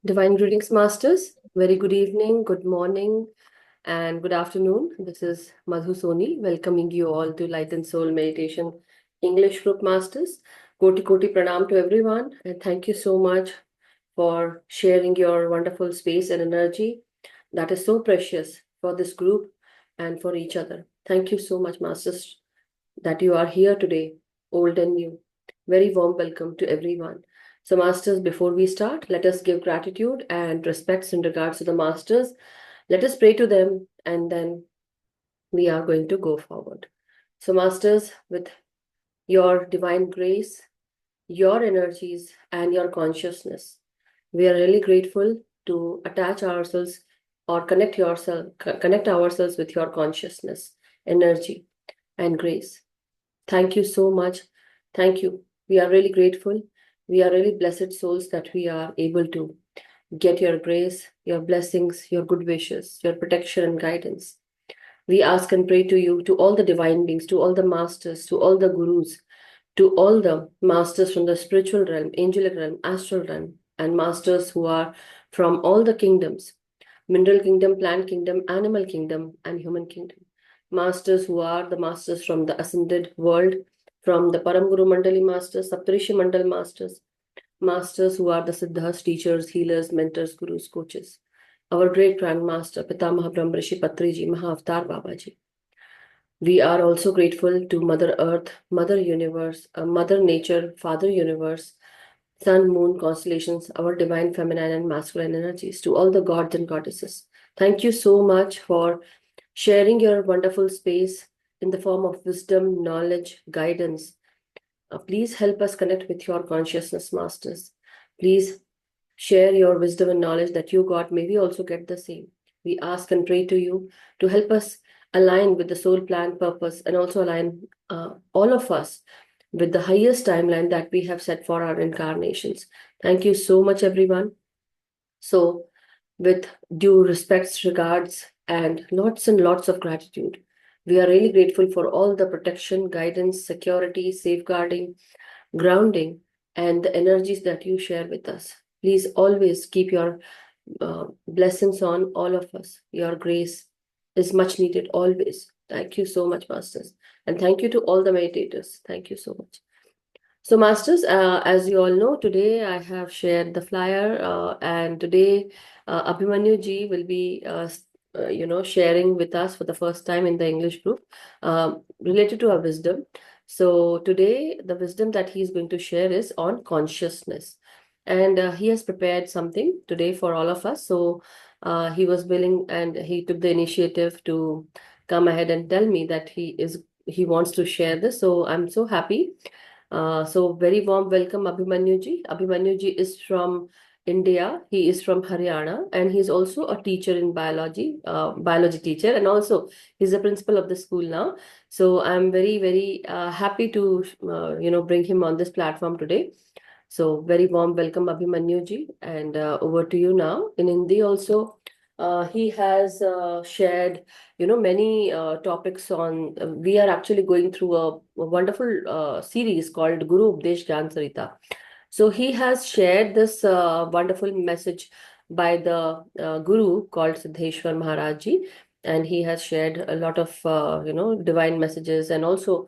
Divine greetings, Masters. Very good evening, good morning, and good afternoon. This is Madhu Soni welcoming you all to Light and Soul Meditation English Group Masters. Koti Koti Pranam to everyone, and thank you so much for sharing your wonderful space and energy that is so precious for this group and for each other. Thank you so much, Masters, that you are here today, old and new. Very warm welcome to everyone. So, Masters, before we start, let us give gratitude and respects in regards to the Masters. Let us pray to them and then we are going to go forward. So, Masters, with your divine grace, your energies, and your consciousness, we are really grateful to attach ourselves or connect ourselves with your consciousness, energy, and grace. Thank you so much. Thank you. We are really grateful. We are really blessed souls that we are able to get your grace, your blessings, your good wishes, your protection and guidance. We ask and pray to you, to all the divine beings, to all the masters, to all the gurus, to all the masters from the spiritual realm, angelic realm, astral realm, and masters who are from all the kingdoms, mineral kingdom, plant kingdom, animal kingdom, and human kingdom. Masters who are the masters from the ascended world, from the Param Guru Mandali masters, Saptarishi Mandal masters, masters who are the Siddhas, teachers, healers, mentors, gurus, coaches. Our great grandmaster, Pitamaha Brahmrishi Patriji, Mahavatar Babaji. We are also grateful to Mother Earth, Mother Universe, Mother Nature, Father Universe, Sun, Moon, constellations, our divine feminine and masculine energies, to all the gods and goddesses. Thank you so much for sharing your wonderful space in the form of wisdom, knowledge, guidance. Please help us connect with your consciousness, Masters. Please share your wisdom and knowledge that you got. May we also get the same. We ask and pray to you to help us align with the soul plan purpose and also align all of us with the highest timeline that we have set for our incarnations. Thank you so much, everyone. So, with due respects, regards, and lots of gratitude, we are really grateful for all the protection, guidance, security, safeguarding, grounding, and the energies that you share with us. Please always keep your blessings on all of us. Your grace is much needed always. Thank you so much, Masters. And thank you to all the meditators. Thank you so much. So, Masters, as you all know, today I have shared the flyer, and today Abhimanyu ji will be, sharing with us for the first time in the English group related to our wisdom. So, today the wisdom that he is going to share is on consciousness, and he has prepared something today for all of us. So, he was willing and he took the initiative to come ahead and tell me that he wants to share this. So, I'm so happy. So very warm welcome, Abhimanyu ji. Abhimanyu ji is from India. He is from Haryana, and he's also a teacher in biology teacher, and also he's the principal of the school now. So I'm very happy to bring him on this platform today. So very warm welcome, Abhimanyu ji, and over to you now. In Hindi also, he has shared many topics on. We are actually going through a wonderful series called Guru Updesh Gyan Sarita. So he has shared this wonderful message by the Guru called Siddheshwar Maharaj Ji, and he has shared a lot of divine messages and also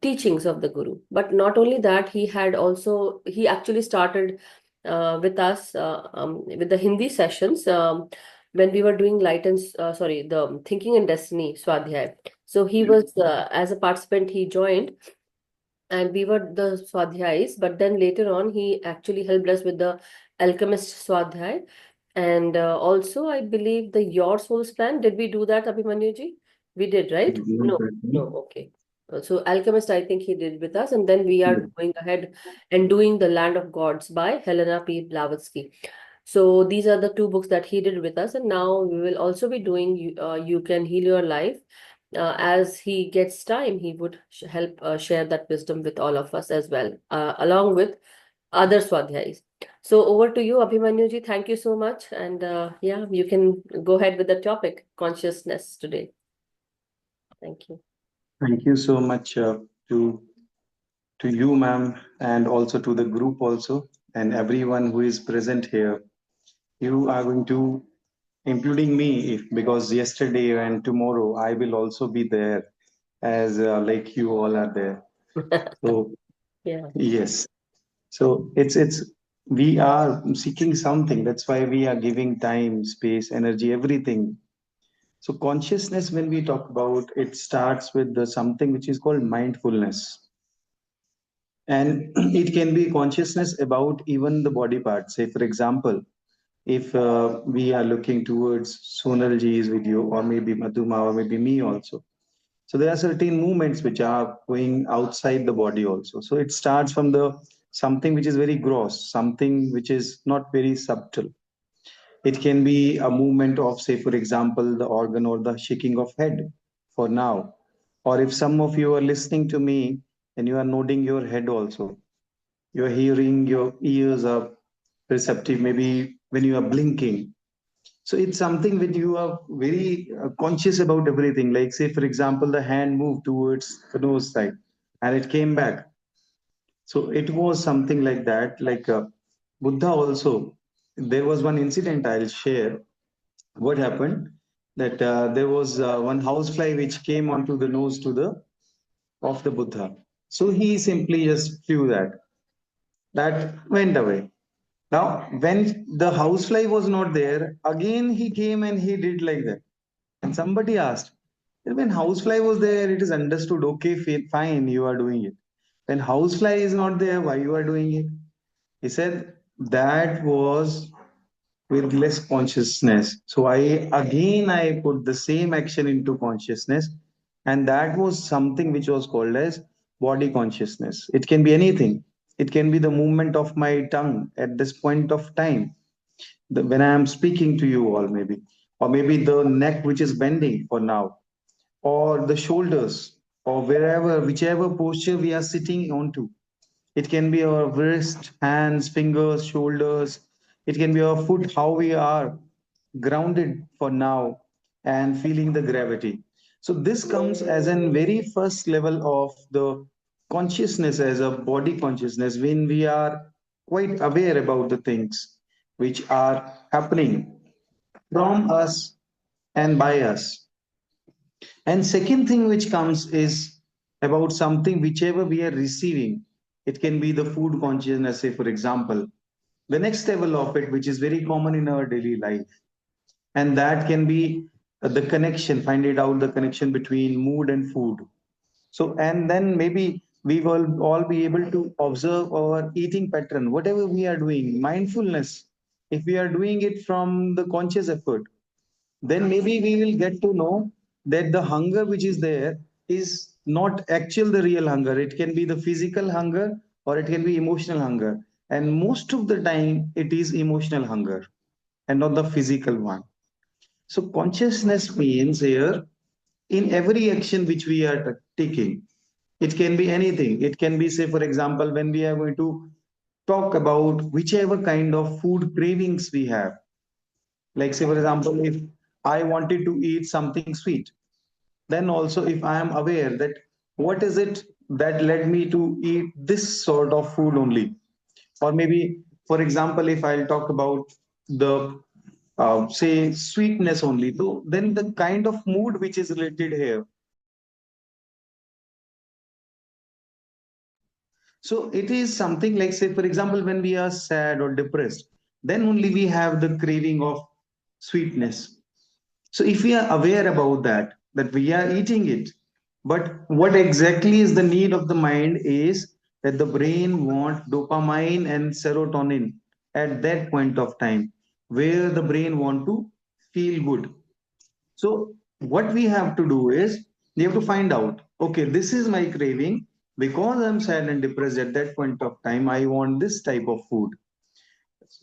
teachings of the Guru. But not only that, he actually started with us with the Hindi sessions when we were doing the Thinking and Destiny Swadhyay. So he was as a participant, he joined, and we were the Swadhyayis. But then later on, he actually helped us with the Alchemist Swadhyay, and also I believe the Your Soul's Plan. Did we do that, Abhimanyu ji? We did, right? No, no, okay. So Alchemist, I think he did with us, and then we are going ahead and doing The Land of Gods by Helena P. Blavatsky. So these are the two books that he did with us, and now we will also be doing You Can Heal Your Life. As he gets time, he would help share that wisdom with all of us as well, along with other swadhyayis. So over to you, Abhimanyu ji. Thank you so much, and yeah, you can go ahead with the topic, consciousness today. Thank you. Thank you so much to you, ma'am, and also to the group also, and everyone who is present here. You are going to, including me, if because yesterday and tomorrow I will also be there as like you all are there. So Yeah. yes, so it's we are seeking something. That's why we are giving time, space, energy, everything. So consciousness, when we talk about it, starts with the something which is called mindfulness, and it can be consciousness about even the body parts. Say, for example, if we are looking towards Sonal ji's video, or maybe Madhuma, or maybe me also. So there are certain movements which are going outside the body also. So it starts from the something which is very gross, something which is not very subtle. It can be a movement of, say, for example, the organ or the shaking of head for now. Or if some of you are listening to me and you are nodding your head also, you are hearing, your ears are perceptive, maybe when you are blinking. So it's something that you are very conscious about everything. Like, say, for example, the hand moved towards the nose side and it came back. So it was something like that. Like Buddha also, there was one incident I'll share. What happened? That there was one housefly which came onto the nose to the of the Buddha. So he simply just flew that. That went away. Now, when the housefly was not there, again he came and he did like that. And somebody asked, when housefly was there, it is understood, okay, fine, you are doing it. When housefly is not there, why you are doing it? He said, that was with less consciousness. So I put the same action into consciousness, and that was something which was called as body consciousness. It can be anything. It can be the movement of my tongue at this point of time, when I am speaking to you all, maybe, or maybe the neck which is bending for now, or the shoulders, or wherever, whichever posture we are sitting onto. It can be our wrist, hands, fingers, shoulders. It can be our foot, how we are grounded for now and feeling the gravity. So this comes as an very first level of the consciousness, as a body consciousness, when we are quite aware about the things which are happening from us and by us. And second thing which comes is about something whichever we are receiving. It can be the food consciousness, say, for example. The next level of it, which is very common in our daily life, and that can be the connection, find it out the connection between mood and food. So, and then maybe we will all be able to observe our eating pattern, whatever we are doing, mindfulness. If we are doing it from the conscious effort, then maybe we will get to know that the hunger which is there is not actual the real hunger. It can be the physical hunger or it can be emotional hunger. And most of the time, it is emotional hunger and not the physical one. So, consciousness means here in every action which we are taking, it can be anything. It can be, say, for example, when we are going to talk about whichever kind of food cravings we have. Like, say, for example, if I wanted to eat something sweet, then also if I am aware that what is it that led me to eat this sort of food only, or maybe, for example, if I'll talk about the say sweetness only, so then the kind of mood which is related here. So it is something like, say, for example, when we are sad or depressed, then only we have the craving of sweetness. So if we are aware about that, that we are eating it, but what exactly is the need of the mind is that the brain want dopamine and serotonin at that point of time, where the brain want to feel good. So what we have to do is we have to find out, okay, this is my craving because I'm sad and depressed at that point of time. I want this type of food.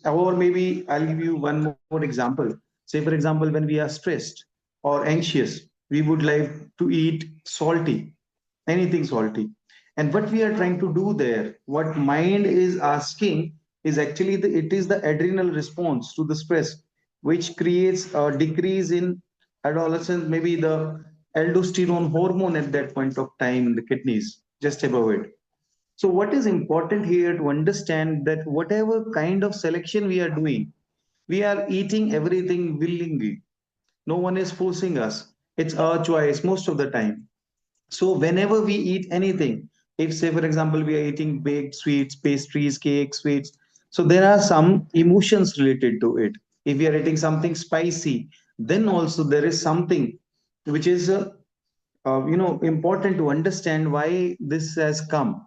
Or maybe I'll give you one more example. Say, for example, when we are stressed or anxious, we would like to eat salty, anything salty. And what we are trying to do there, what mind is asking is actually it is the adrenal response to the stress, which creates a decrease in adolescence, maybe the aldosterone hormone at that point of time in the kidneys, just above it. So, what is important here to understand that whatever kind of selection we are doing, We are eating everything willingly. No one is forcing us. It's our choice most of the time. So whenever we eat anything, if say for example we are eating baked sweets, pastries, cakes, sweets, so there are some emotions related to it. If we are eating something spicy, then also there is something which is important to understand why this has come.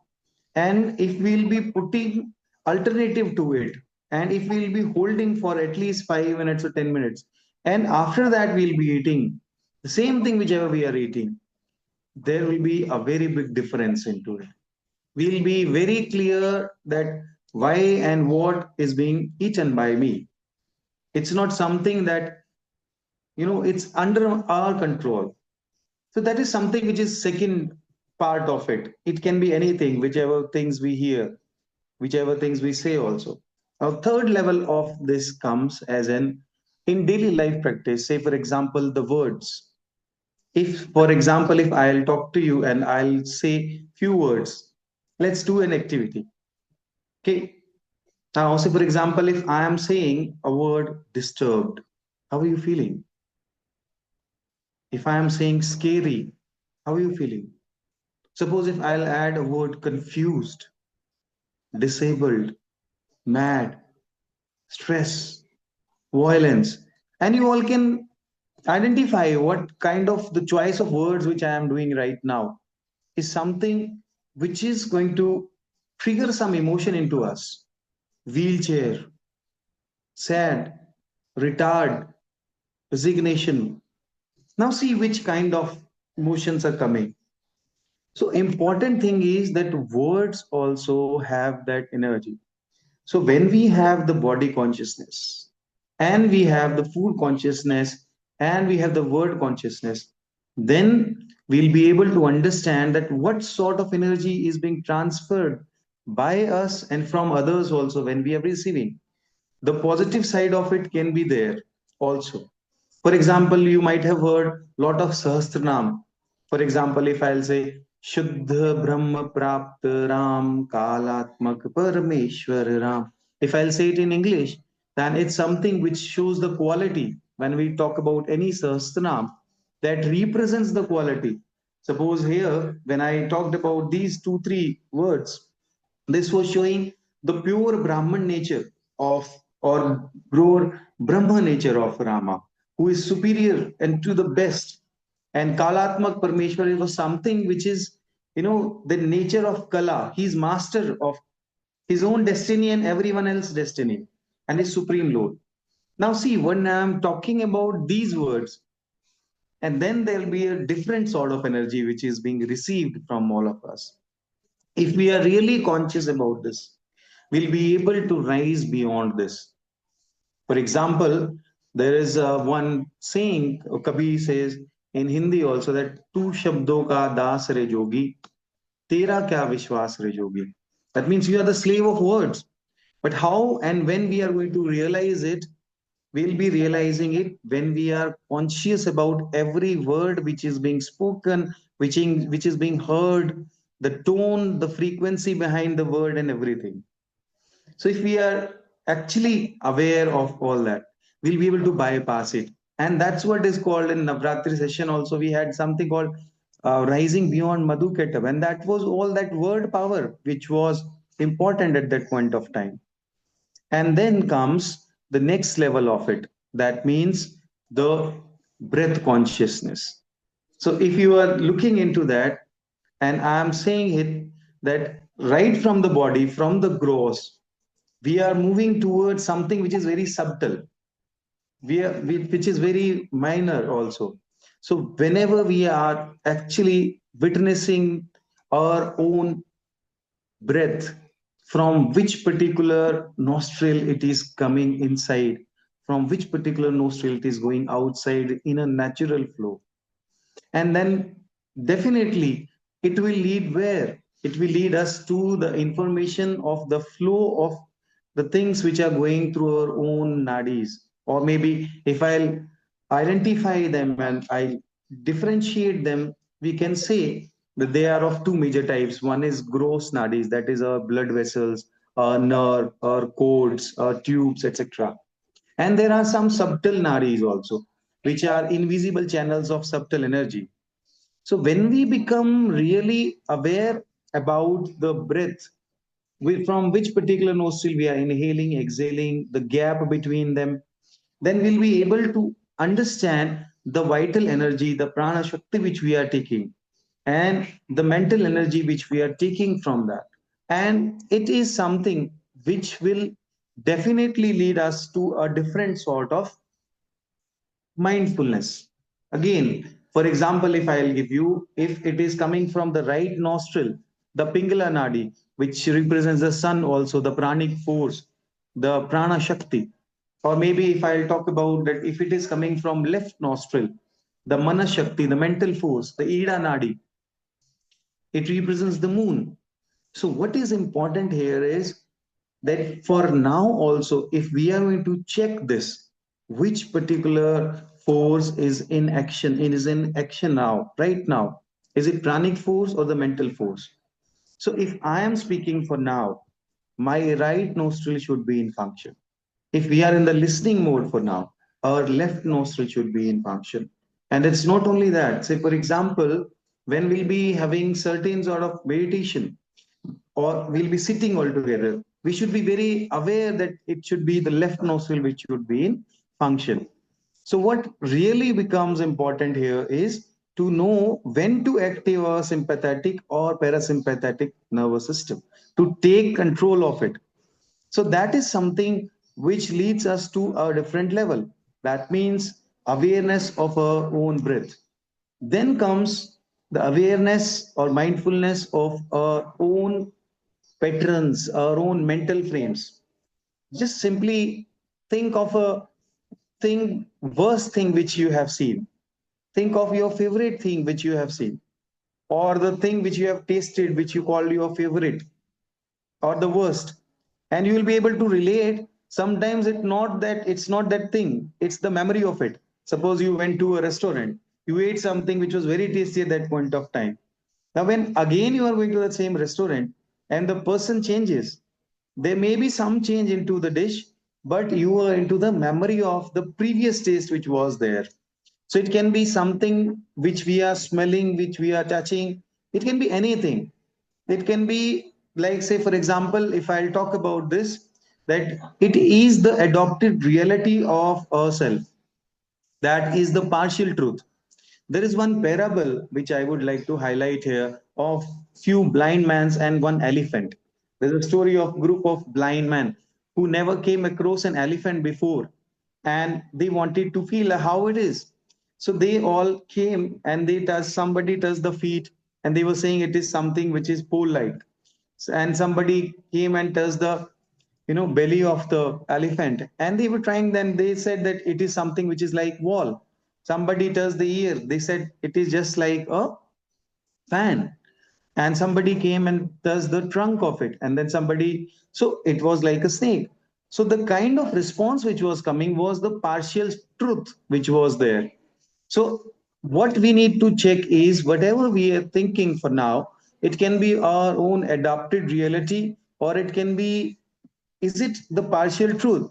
And if we'll be putting alternative to it, and if we'll be holding for at least 5 minutes or 10 minutes, and after that we'll be eating the same thing whichever we are eating, there will be a very big difference into it. We'll be very clear that why and what is being eaten by me. It's not something that, it's under our control. So that is something which is second part of it. It can be anything, whichever things we hear, whichever things we say also. Now, third level of this comes as an in daily life practice. Say, for example, the words. If, for example, if I'll talk to you and I'll say few words, let's do an activity. Okay. Now, say, for example, if I am saying a word disturbed, how are you feeling? If I am saying scary, how are you feeling? Suppose if I'll add a word confused, disabled, mad, stress, violence, and you all can identify what kind of the choice of words which I am doing right now is something which is going to trigger some emotion into us. Wheelchair, sad, retard, resignation. Now see which kind of emotions are coming. So important thing is that words also have that energy. So when we have the body consciousness and we have the food consciousness and we have the word consciousness, then we'll be able to understand that what sort of energy is being transferred by us and from others also when we are receiving. The positive side of it can be there also. For example, you might have heard lot of Sahasranam. For example, if I'll say Shuddha Brahma Prapta Ram Kalatmak Parameshwar Ram. If I'll say it in English, then it's something which shows the quality. When we talk about any Sahasranam, that represents the quality. Suppose here, when I talked about these two, three words, this was showing the pure Brahman nature of, or pure Brahma nature of Rama, who is superior and to the best. And Kalatmak Parmeshwar was something which is, the nature of Kala. He's master of his own destiny and everyone else's destiny, and is supreme Lord. Now, see, when I'm talking about these words, and then there'll be a different sort of energy which is being received from all of us. If we are really conscious about this, we'll be able to rise beyond this. For example, there is one saying, Kabir says in Hindi also, that tu shabdo ka das re jogi, tera kya vishwas re jogi. That means you are the slave of words. But how and when we are going to realize it, we'll be realizing it when we are conscious about every word which is being spoken, which is being heard, the tone, the frequency behind the word, and everything. So if we are actually aware of all that, we'll be able to bypass it. And that's what is called in Navratri session. Also, we had something called rising beyond Madhu Ketab. And that was all that word power, which was important at that point of time. And then comes the next level of it. That means the breath consciousness. So if you are looking into that, and I am saying it, that right from the body, from the gross, we are moving towards something which is very subtle, which is very minor also. So whenever we are actually witnessing our own breath, from which particular nostril it is coming inside, from which particular nostril it is going outside in a natural flow, and then definitely it will lead where? It will lead us to the information of the flow of the things which are going through our own nadis. Or maybe if I'll identify them and I differentiate them, we can say that they are of two major types. One is gross nadis, that is our blood vessels, our nerve, our cords, our tubes, etc. And there are some subtle nadis also, which are invisible channels of subtle energy. So when we become really aware about the breath, from which particular nostril we are inhaling, exhaling, the gap between them, then we'll be able to understand the vital energy, the prana shakti which we are taking, and the mental energy which we are taking from that. And it is something which will definitely lead us to a different sort of mindfulness. Again, for example, if I'll give you, if it is coming from the right nostril, the Pingala Nadi, which represents the sun also, the pranic force, the prana shakti. Or maybe if I'll talk about that, if it is coming from left nostril, the mana shakti, the mental force, the Ida Nadi, it represents the moon. So what is important here is that for now also, if we are going to check this, which particular force is in action now, right now? Is it pranic force or the mental force? So if I am speaking for now, my right nostril should be in function. If we are in the listening mode for now, our left nostril should be in function. And it's not only that. Say, for example, when we'll be having certain sort of meditation, or we'll be sitting all together, we should be very aware that it should be the left nostril which should be in function. So, what really becomes important here is to know when to active our sympathetic or parasympathetic nervous system to take control of it. So, that is something which leads us to a different level. That means awareness of our own breath. Then comes the awareness or mindfulness of our own patterns, our own mental frames. Just simply think of a worst thing which you have seen. Think of your favorite thing which you have seen, or the thing which you have tasted, which you call your favorite, or the worst. And you will be able to relate. Sometimes it's not that thing, it's the memory of it. Suppose you went to a restaurant, you ate something which was very tasty at that point of time. Now, when again you are going to the same restaurant and the person changes, there may be some change into the dish, but you are into the memory of the previous taste which was there. So it can be something which we are smelling, which we are touching. It can be anything. It can be like, say, for example, if I'll talk about this, that it is the adopted reality of ourselves. That is the partial truth. There is one parable which I would like to highlight here of few blind men and one elephant. There's a story of group of blind men who never came across an elephant before, and they wanted to feel how it is. So they all came and somebody touched the feet, and they were saying it is something which is pole-like. And somebody came and touched the belly of the elephant, and they were trying, then they said that it is something which is like wall. Somebody touched the ear, they said it is just like a fan. And somebody came and touched the trunk of it, and then somebody, so it was like a snake. So the kind of response which was coming was the partial truth which was there. So what we need to check is whatever we are thinking for now, it can be our own adopted reality, or it can be, is it the partial truth?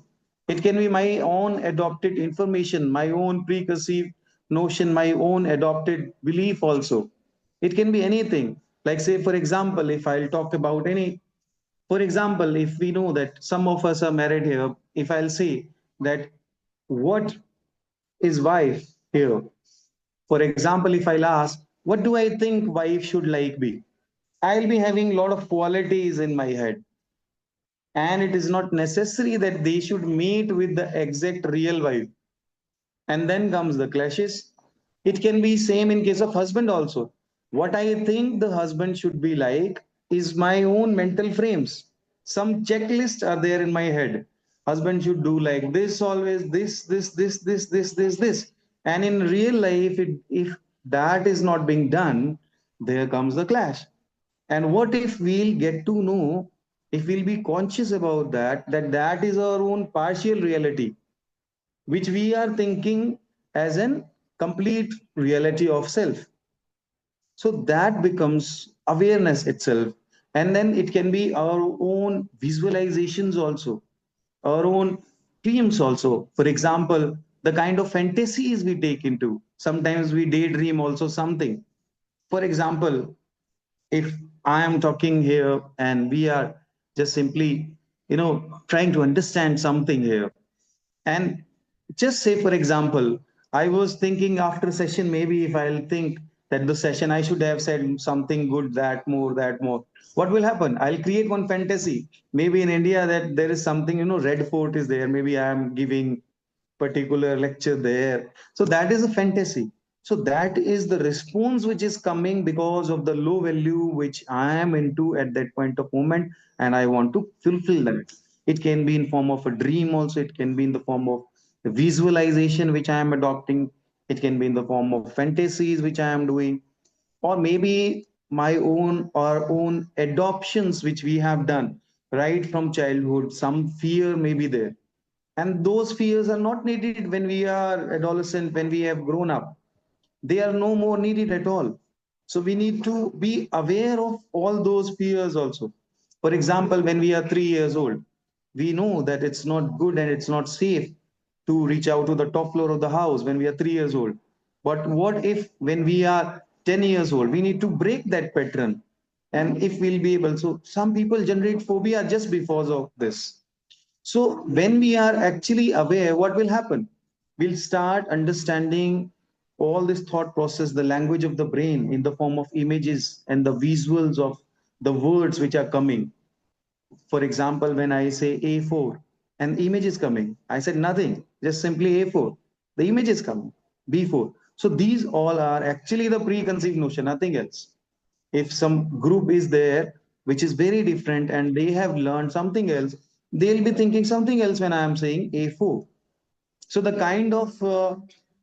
It can be my own adopted information, my own preconceived notion, my own adopted belief also. It can be anything. Like, say, for example, if I'll talk about any, for example, if we know that some of us are married here, if I'll say that what is wife here? For example, if I'll ask, what do I think wife should like be? I'll be having a lot of qualities in my head. And it is not necessary that they should meet with the exact real wife. And then comes the clashes. It can be same in case of husband also. What I think the husband should be like is my own mental frames. Some checklists are there in my head. Husband should do like this always, this. And in real life, if that is not being done, there comes the clash. And what if we'll get to know, if we'll be conscious about that is our own partial reality, which we are thinking as an complete reality of self. So that becomes awareness itself. And then it can be our own visualizations also, our own dreams also. For example, the kind of fantasies we take into. Sometimes we daydream also something. For example, if I am talking here and we are just simply, trying to understand something here, and just say, for example, I was thinking after session, maybe if I'll think that the session I should have said something good, that more. What will happen? I'll create one fantasy. Maybe in India that there is something, Red Fort is there. Maybe I am giving particular lecture there. So that is a fantasy. So that is the response which is coming because of the low value which I am into at that point of moment, and I want to fulfill that. It can be in form of a dream also. It can be in the form of visualization which I am adopting. It can be in the form of fantasies which I am doing, or maybe my own or own adoptions which we have done right from childhood. Some fear may be there, and those fears are not needed when we are adolescent, when we have grown up. They are no more needed at all. So we need to be aware of all those fears also. For example, when we are 3 years old, we know that it's not good and it's not safe to reach out to the top floor of the house when we are 3 years old. But what if when we are 10 years old, we need to break that pattern? And if we'll be able, so some people generate phobia just because of this. So when we are actually aware, what will happen? We'll start understanding all this thought process, the language of the brain in the form of images and the visuals of the words which are coming. For example, when I say A4 and the image is coming, I said nothing, just simply A4. The image is coming, B4. So these all are actually the preconceived notion, nothing else. If some group is there which is very different and they have learned something else, they'll be thinking something else when I am saying A4. So the kind of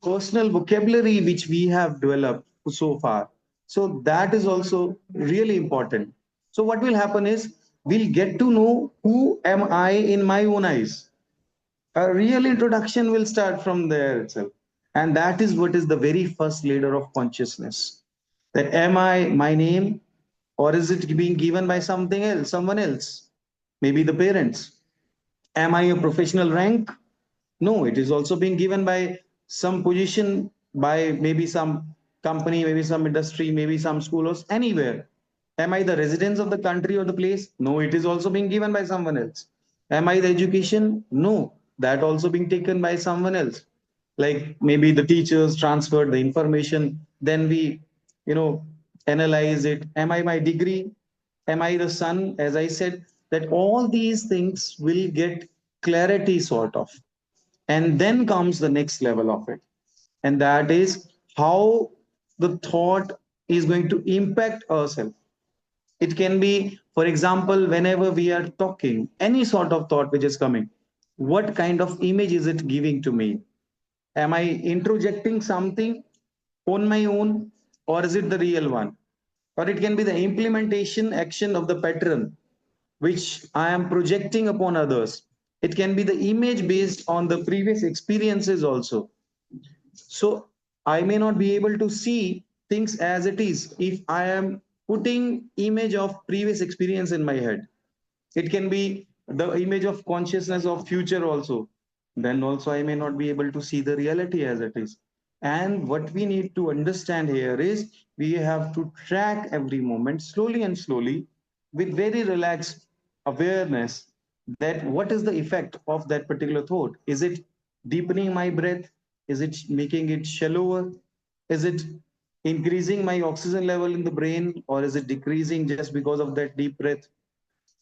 personal vocabulary which we have developed so far, so that is also really important. So what will happen is we'll get to know who am I in my own eyes. A real introduction will start from there itself. And that is what is the very first layer of consciousness. That am I my name, or is it being given by something else, someone else? Maybe the parents. Am I a professional rank? No, it is also being given by some position, by maybe some company, maybe some industry, maybe some school or anywhere. Am I the residence of the country or the place? No, it is also being given by someone else. Am I the education? No, that also being taken by someone else. Like maybe the teachers transferred the information, then we, you know, analyze it. Am I my degree? Am I the son? As I said, that all these things will get clarity sort of. And then comes the next level of it. And that is how the thought is going to impact ourselves. It can be, for example, whenever we are talking, any sort of thought which is coming, what kind of image is it giving to me? Am I introjecting something on my own, or is it the real one? Or it can be the implementation action of the pattern which I am projecting upon others. It can be the image based on the previous experiences also. So I may not be able to see things as it is if I am putting image of previous experience in my head. It can be the image of consciousness of future also. Then also I may not be able to see the reality as it is. And what we need to understand here is we have to track every moment slowly and slowly with very relaxed awareness that what is the effect of that particular thought. Is it deepening my breath? Is it making it shallower? Is it increasing my oxygen level in the brain, or is it decreasing just because of that deep breath?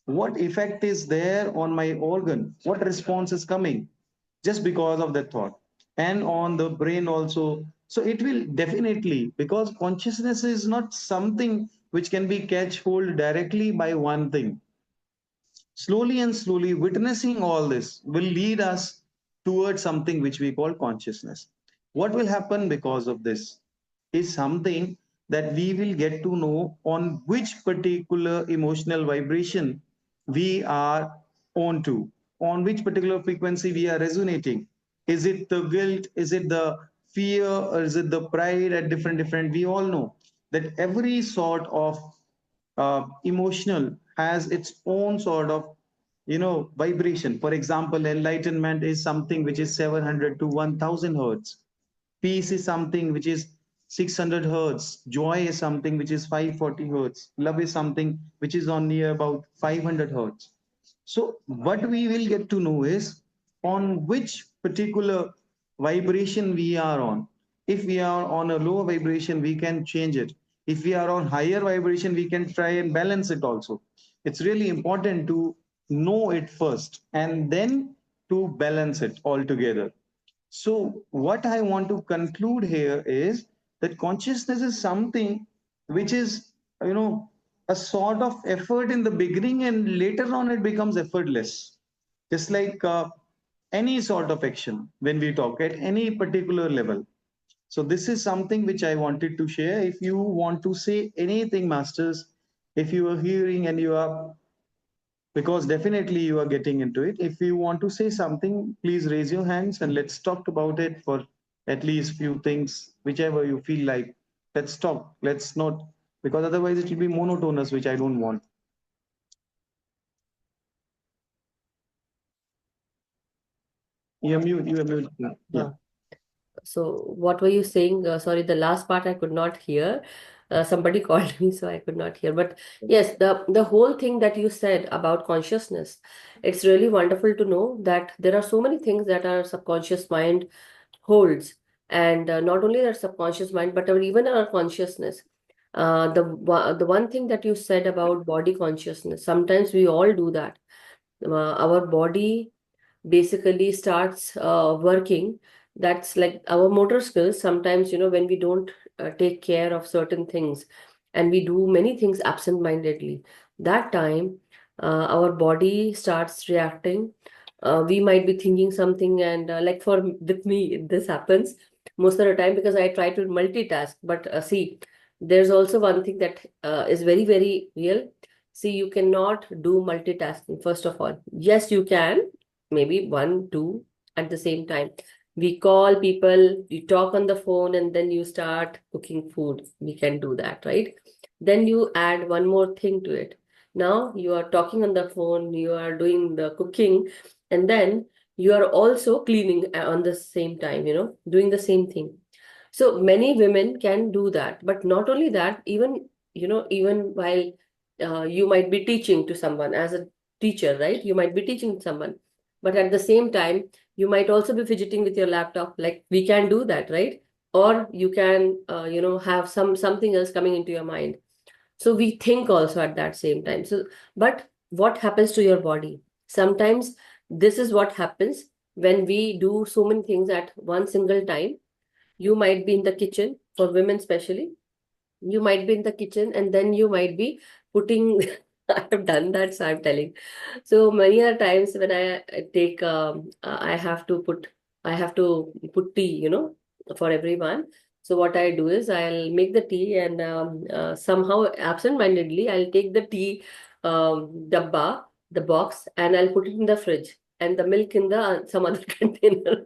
What effect is there on my organ? What response is coming just because of that thought? And on the brain also. So it will definitely, because consciousness is not something which can be catch hold directly by one thing. Slowly and slowly, witnessing all this will lead us towards something which we call consciousness. What will happen because of this is something that we will get to know on which particular emotional vibration we are on to, on which particular frequency we are resonating. Is it the guilt? Is it the fear? Or is it the pride at different? We all know that every sort of emotional has its own sort of vibration. For example, enlightenment is something which is 700 to 1000 hertz. Peace is something which is 600 hertz. Joy is something which is 540 hertz. Love is something which is on near about 500 hertz. So what we will get to know is on which particular vibration we are on. If we are on a lower vibration, we can change it. If we are on higher vibration, we can try and balance it also. It's really important to know it first and then to balance it altogether. So, what I want to conclude here is that consciousness is something which is, you know, a sort of effort in the beginning, and later on it becomes effortless. Just like any sort of action when we talk at any particular level. So, this is something which I wanted to share. If you want to say anything, Masters, if you are hearing and you are, because definitely you are getting into it. If you want to say something, please raise your hands and let's talk about it for at least few things, whichever you feel like. Let's talk. Let's not, because otherwise it will be monotonous, which I don't want. You are mute. Yeah. Uh, So what were you saying? Sorry, the last part I could not hear. Somebody called me, so I could not hear. But yes, the whole thing that you said about consciousness, it's really wonderful to know that there are so many things that our subconscious mind holds, and not only our subconscious mind, but even our consciousness. The one thing that you said about body consciousness, sometimes we all do that. Our body basically starts working. That's like our motor skills. Sometimes, when we don't take care of certain things and we do many things absent-mindedly, that time our body starts reacting. We might be thinking something, and like for with me, this happens most of the time because I try to multitask. But see, there's also one thing that is very, very real. See, you cannot do multitasking, first of all. Yes, you can, maybe one, two at the same time. We call people, you talk on the phone, and then you start cooking food. We can do that, right? Then you add one more thing to it. Now you are talking on the phone, you are doing the cooking, and then you are also cleaning on the same time, doing the same thing. So many women can do that. But not only that, even while you might be teaching to someone as a teacher, right? You might be teaching someone, but at the same time, you might also be fidgeting with your laptop. Like we can do that, right? Or you can, have something else coming into your mind. So we think also at that same time. So, but what happens to your body? Sometimes this is what happens when we do so many things at one single time. You might be in the kitchen, for women especially. You might be in the kitchen, and then you might be putting I have done that, so I'm telling. So many are times when I take I have to put tea, for everyone. So what I do is I'll make the tea, and somehow absent-mindedly I'll take the tea dabba, the box, and I'll put it in the fridge, and the milk in the some other container.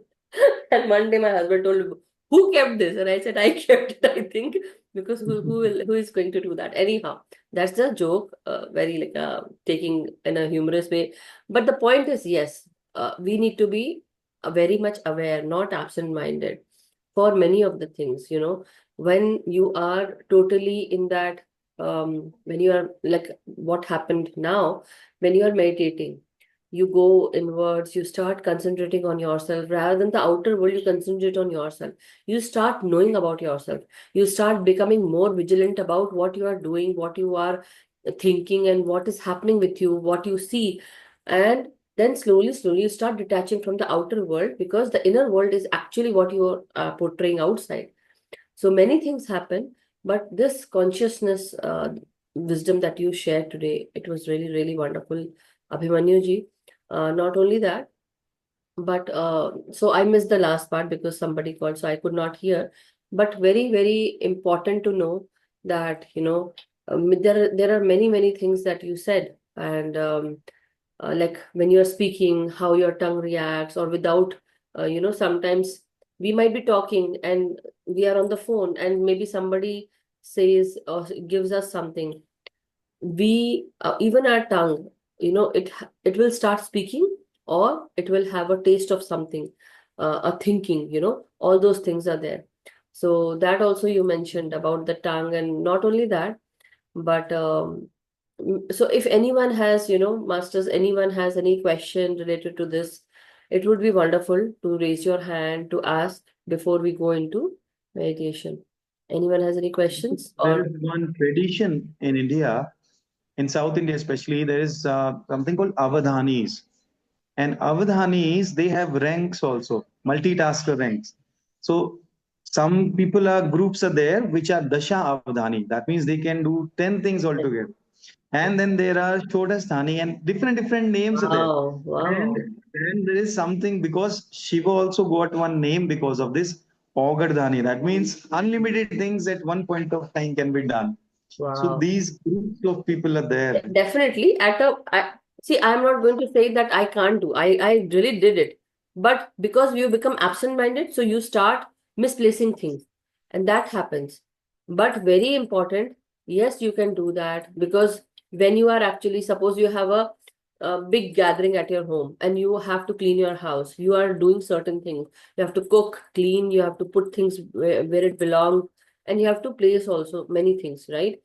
And one day my husband told, "Who kept this?" And I said, "I kept it, I think, because who is going to do that?" Anyhow, that's the joke, very like taking in a humorous way. But the point is, yes, we need to be very much aware, not absent-minded for many of the things. When you are totally in that, when you are like what happened now, when you are meditating, you go inwards, you start concentrating on yourself rather than the outer world. You concentrate on yourself, you start knowing about yourself, you start becoming more vigilant about what you are doing, what you are thinking, and what is happening with you, what you see. And then slowly you start detaching from the outer world, because the inner world is actually what you are portraying outside. So many things happen, but this consciousness, wisdom that you shared today, it was really, really wonderful, Abhimanyu ji. Not only that, but so I missed the last part because somebody called, so I could not hear. But very, very important to know that, there are many, many things that you said. And like when you're speaking, how your tongue reacts, or without, sometimes we might be talking and we are on the phone, and maybe somebody says or gives us something. We, even our tongue. it will start speaking, or it will have a taste of something, a thinking, all those things are there. So that also you mentioned about the tongue, and not only that, but so if anyone has, masters, anyone has any question related to this, it would be wonderful to raise your hand to ask before we go into meditation. Anyone has any questions There or? is one tradition in India, in South India especially, there is something called avadhanis. And avadhanis, they have ranks also, multitasker ranks. So some people are groups are there which are dasha avadhani. That means they can do 10 things altogether. And then there are Shodasthani and different names are there. Wow, And wow, then there is something because Shiva also got one name because of this Ogardhani. That means unlimited things at one point of time can be done. So wow. these groups of people are there. Definitely. See, I'm not going to say that I can't do. I really did it. But because you become absent-minded, so you start misplacing things. And that happens. But very important, yes, you can do that, because when you are actually, suppose you have a big gathering at your home and you have to clean your house, you are doing certain things. You have to cook, clean, you have to put things where it belongs, and you have to place also many things, right?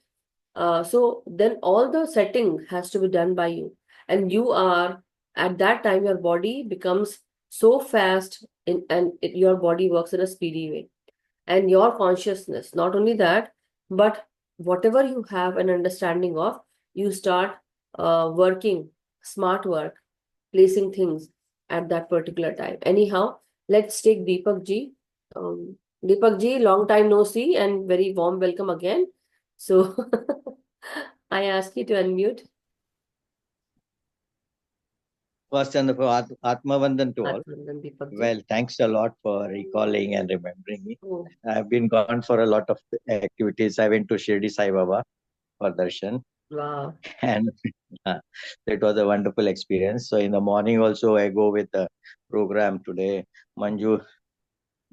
So then all the setting has to be done by you. And you are, at that time, your body becomes so fast and your body works in a speedy way. And your consciousness, not only that, but whatever you have an understanding of, you start working, smart work, placing things at that particular time. Anyhow, let's take Deepak ji. Deepak ji, long time no see and very warm welcome again. So I ask you to unmute. First and for Atmavandan to all. Atmandan Deepak ji. Well, thanks a lot for recalling and remembering me. Oh, I've been gone for a lot of activities. I went to Shirdi Sai Baba for darshan, wow. and it was a wonderful experience. So in the morning also, I go with the program today. Manju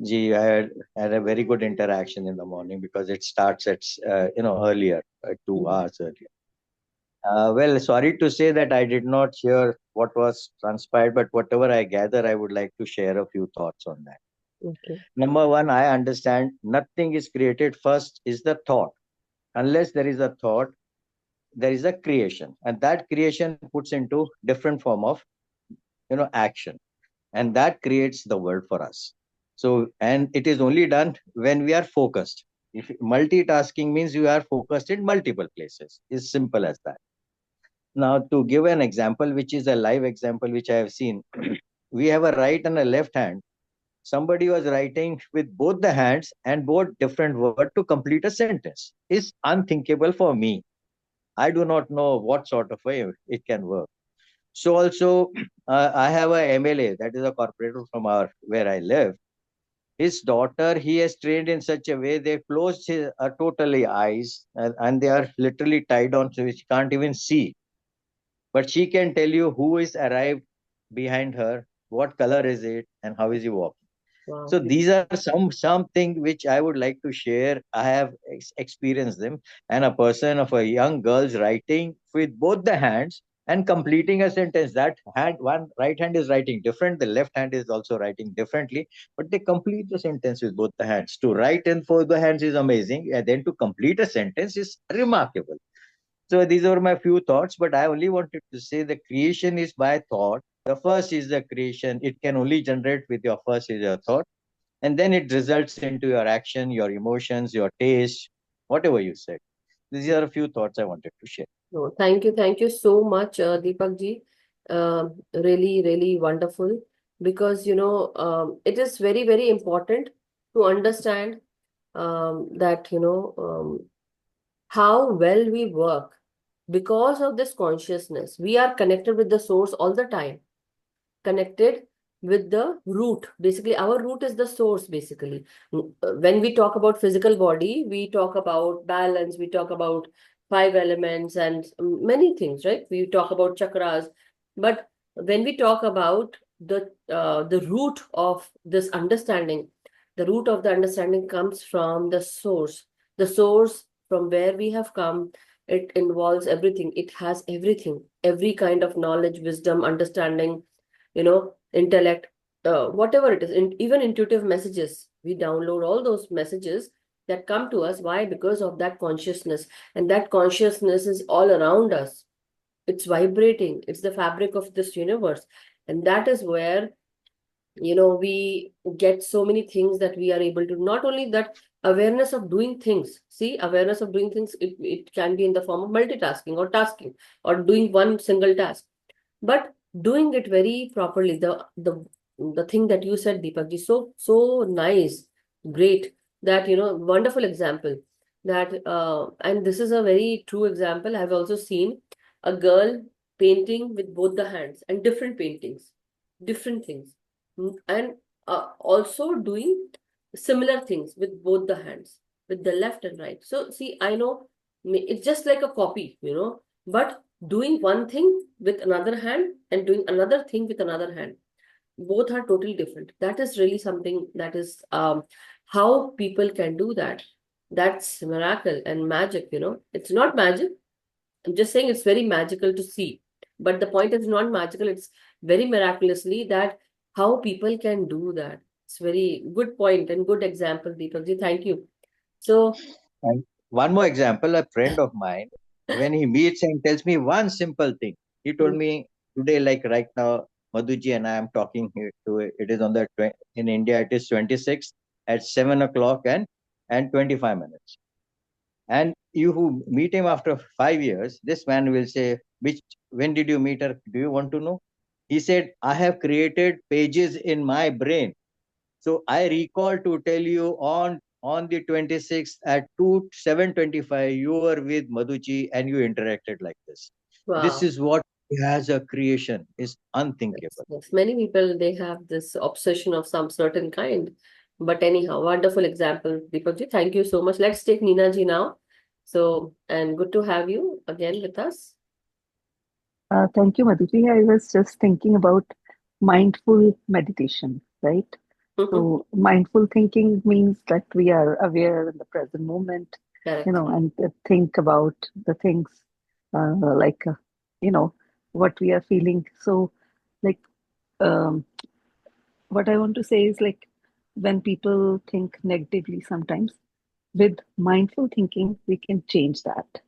ji, I had a very good interaction in the morning because it starts at earlier, 2 hours earlier. Well, sorry to say that I did not hear what was transpired, but whatever I gather, I would like to share a few thoughts on that. Okay. Number one, I understand nothing is created. First is the thought. Unless there is a thought, there is a creation, and that creation puts into different form of action, and that creates the world for us. So, and it is only done when we are focused. If multitasking means you are focused in multiple places, it's simple as that. Now, to give an example, which is a live example which I have seen, we have a right and a left hand. Somebody was writing with both the hands and both different words to complete a sentence. Is unthinkable for me. I do not know what sort of way it can work. So also, I have a MLA, that is a corporator from our where I live. His daughter, he has trained in such a way they closed his totally eyes, and they are literally tied on so she can't even see, but she can tell you who is arrived behind her, what color is it, and how is he walking. Wow. So these are something which I would like to share. I have experienced them, and a person of a young girl's writing with both the hands and completing a sentence. That hand, one right hand is writing different, the left hand is also writing differently, but they complete the sentence with both the hands. To write in for the hands is amazing, and then to complete a sentence is remarkable. So these are my few thoughts, but I only wanted to say the creation is by thought. The first is the creation. It can only generate with your first is your thought, and then it results into your action, your emotions, your taste, whatever you said. These are a few thoughts I wanted to share. No, thank you so much, Deepak ji. Really, really wonderful. Because, it is very, very important to understand that, how well we work. Because of this consciousness, we are connected with the source all the time, connected with the root. Basically, our root is the source, basically. When we talk about physical body, we talk about balance, we talk about five elements and many things, right? We talk about chakras. But when we talk about the root of this understanding, the root of the understanding comes from the source from where we have come, It involves everything. It has everything, every kind of knowledge, wisdom, understanding, intellect, whatever it is, even intuitive messages. We download all those messages that come to us. Why? Because of that consciousness. And that consciousness is all around us. It's vibrating. It's the fabric of this universe. And that is where, we get so many things that we are able to, not only that, awareness of doing things. See, awareness of doing things, it can be in the form of multitasking or tasking or doing one single task, but doing it very properly. The thing that you said, Deepak ji, so nice, great, that, wonderful example, that and this is a very true example. I've also seen a girl painting with both the hands and different paintings, different things. And also doing similar things with both the hands, with the left and right. So see, I know it's just like a copy, but doing one thing with another hand and doing another thing with another hand, both are totally different. That is really something that is, how people can do that. That's miracle and magic. It's not magic. I'm just saying it's very magical to see. But the point is not magical. It's very miraculously that how people can do that. It's very good point and good example, Deepak ji. Thank you. So, And one more example, a friend of mine, when he meets and tells me one simple thing, he told mm, me today, like right now, Madhuji and I am talking here to it is on the in India, it is 26 at 7 o'clock and 25 minutes. And you who meet him after 5 years, this man will say, which when did you meet her? Do you want to know? He said, I have created pages in my brain. So I recall to tell you on the 26th at 7:25, you were with Madhuji and you interacted like this. This wow. is what he has a creation is Yes, unthinkable. yes. Many people, they have this obsession of some certain kind. But anyhow, wonderful example, Deepak ji. Thank you so much. Let's take Neena ji now. So, and good to have you again with us. Thank you, Madhuji. I was just thinking about mindful meditation, right? Mhm. So, mindful thinking means that we are aware in the present moment, Correct. and think about the things like, you know, what we are feeling. So, like, um, what I want to say is like, when people think negatively sometimes, with mindful thinking, we can change that,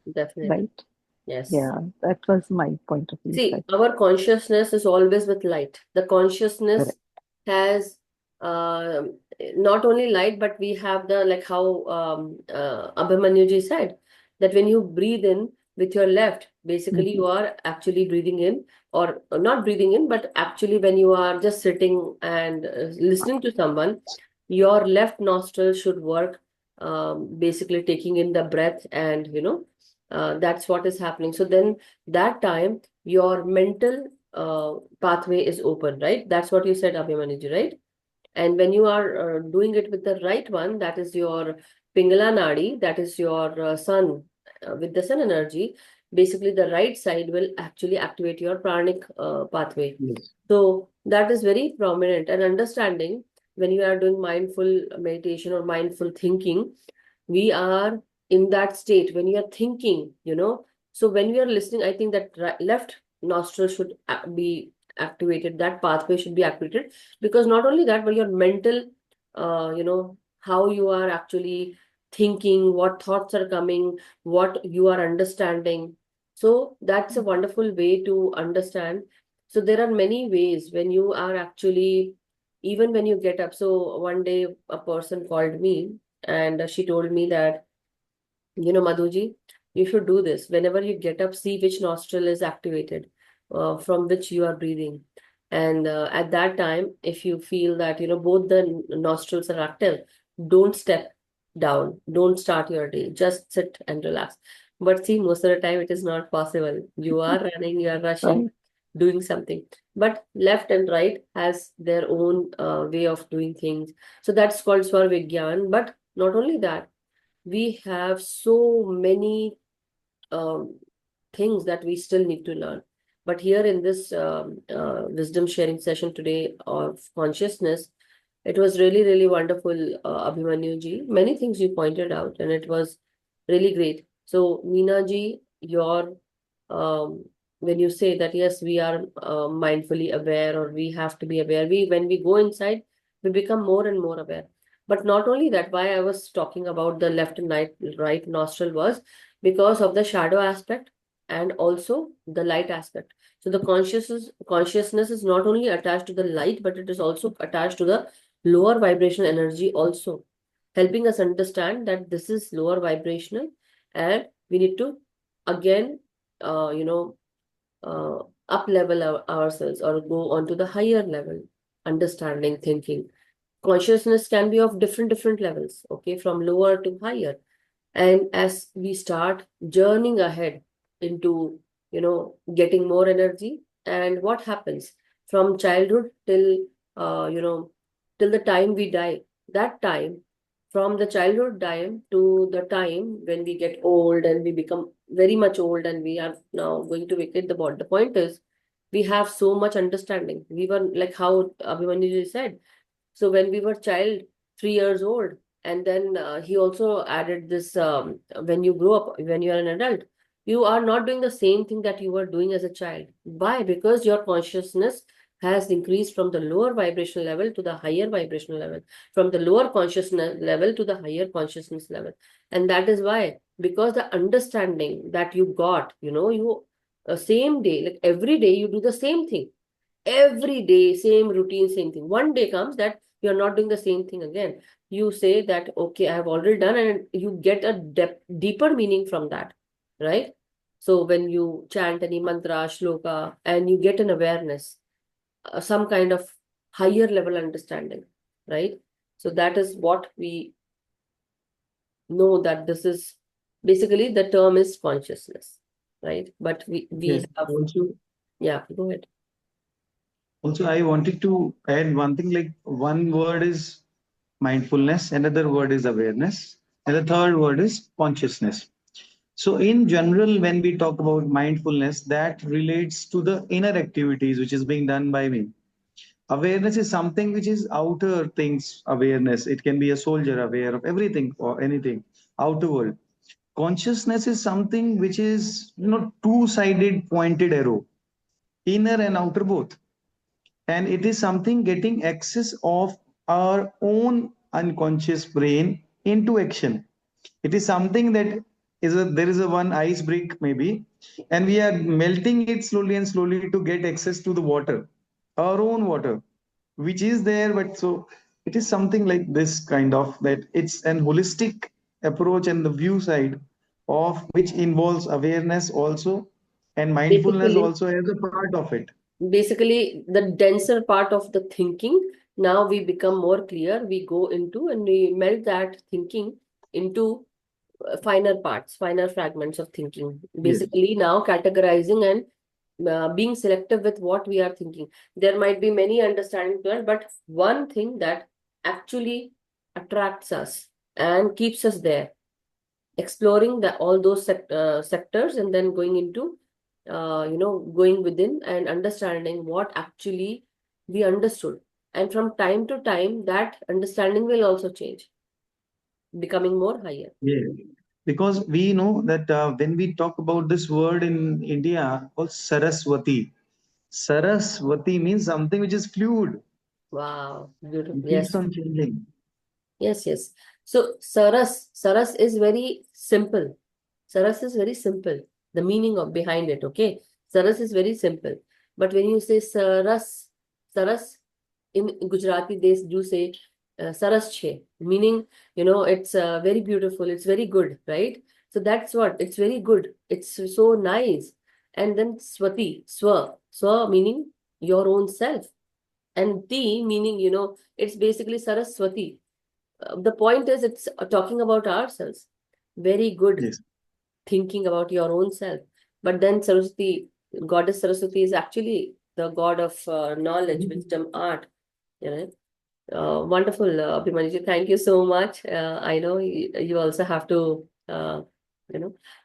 Definitely. right? Yes. Yeah, that was my point of view. See, Right. our consciousness is always with light. The consciousness Correct. has not only light, but we have the, like how Abhimanyu ji said, that when you breathe in with your left, basically Mhm. you are actually breathing in, or not breathing in, but actually when you are just sitting and listening to someone, your left nostril should work, basically taking in the breath, and that's what is happening. So then that time your mental pathway is open, right? That's what you said, Abhimanyu, right? And when you are doing it with the right one, that is your Pingala Nadi, that is your sun, with the sun energy, basically the right side will actually activate your pranic pathway. Yes. So that is very prominent. And understanding, when you are doing mindful meditation or mindful thinking, we are in that state when you are thinking, so when we are listening, I think that left nostril should be activated, that pathway should be activated, because not only that, but your mental, how you are actually thinking, what thoughts are coming, what you are understanding. So that's a wonderful way to understand. So there are many ways when you are actually, even when you get up. So one day a person called me and she told me that, Madhuji, you should do this. Whenever you get up, see which nostril is activated, from which you are breathing. And at that time, if you feel that, both the nostrils are active, don't step down. Don't start your day. Just sit and relax. But see, most of the time it is not possible. You are running, you are rushing, Right. doing something. But left and right has their own way of doing things. So that's called Swarvigyan. But not only that, we have so many um, things that we still need to learn. But here in this wisdom sharing session today of consciousness, it was really, really wonderful, Abhimanyu ji. Many things you pointed out, and it was really great. So, Meena ji, when you say that yes, we are mindfully aware, or we have to be aware, when we go inside, we become more and more aware. But not only that, why I was talking about the left and right nostril was because of the shadow aspect and also the light aspect. So the consciousness is not only attached to the light, but it is also attached to the lower vibrational energy also, helping us understand that this is lower vibrational, and we need to again, uh, you know, uh, up level ourselves, or go on to the higher level, understanding, thinking. Consciousness can be of different levels, okay, from lower to higher. And as we start journeying ahead into, getting more energy, and what happens from childhood till, uh, you know, till the time we die, that time, from the childhood time to the time when we get old and we become very much old and we are now going to vacate the body. The point is, we have so much understanding. We were like how Abhimanyu ji said, so when we were child, 3 years old, and then he also added this, when you grow up, when you are an adult, you are not doing the same thing that you were doing as a child. Why? Because your consciousness has increased from the lower vibrational level to the higher vibrational level, from the lower consciousness level to the higher consciousness level. And that is why, because the understanding that you got, you same day, like every day, you do the same thing every day, same routine, same thing. One day comes that you're not doing the same thing again. You say that, okay, I have already done, and you get a deeper meaning from that, right? So when you chant any mantra, shloka, and you get an awareness, some kind of higher level understanding, right? So that is what we know, that this is basically, the term is consciousness, right? But we Yes. have, yeah, go ahead. Also, I wanted to add one thing, like one word is mindfulness, another word is awareness, and the third word is consciousness. So, in general, when we talk about mindfulness, that relates to the inner activities which is being done by me. Awareness is something which is outer things awareness. It can be a soldier aware of everything or anything outer world. Consciousness is something which is, two-sided pointed arrow, inner and outer both, and it is something getting access of our own unconscious brain into action. It is something that there is a one ice brick maybe, and we are melting it slowly and slowly to get access to the water, our own water, which is there. But so it is something like this kind of, that it's an holistic approach, and the view side of which involves awareness also, and mindfulness Basically, also as a part of it. the denser part of the thinking, now we become more clear, we go into and we melt that thinking into finer parts, finer fragments of thinking, Yes. basically now categorizing and being selective with what we are thinking. There might be many understanding to it, but one thing that actually attracts us and keeps us there, exploring all those sectors, and then going into, going within and understanding what actually we understood. And from time to time, that understanding will also change, becoming more higher. Yeah. Because we know that when we talk about this word in India called Saraswati, Saraswati means something which is fluid. Wow, beautiful. It keeps Yes, on changing. yes, yes. So Saras is very simple. Saras is very simple. The meaning of behind it, okay? Saras is very simple. But when you say Saras, in Gujarati, they do say Saras che, meaning, it's very beautiful, it's very good, right? So that's what, it's very good, it's so nice. And then Swa meaning your own self. And Ti meaning, it's basically Saraswati. The point is, it's talking about ourselves. Very good Yes. thinking about your own self. But then Saraswati, Goddess Saraswati is actually the god of knowledge, wisdom, art. You know, wonderful, Abhimanyu. Thank you so much. I know you also have to,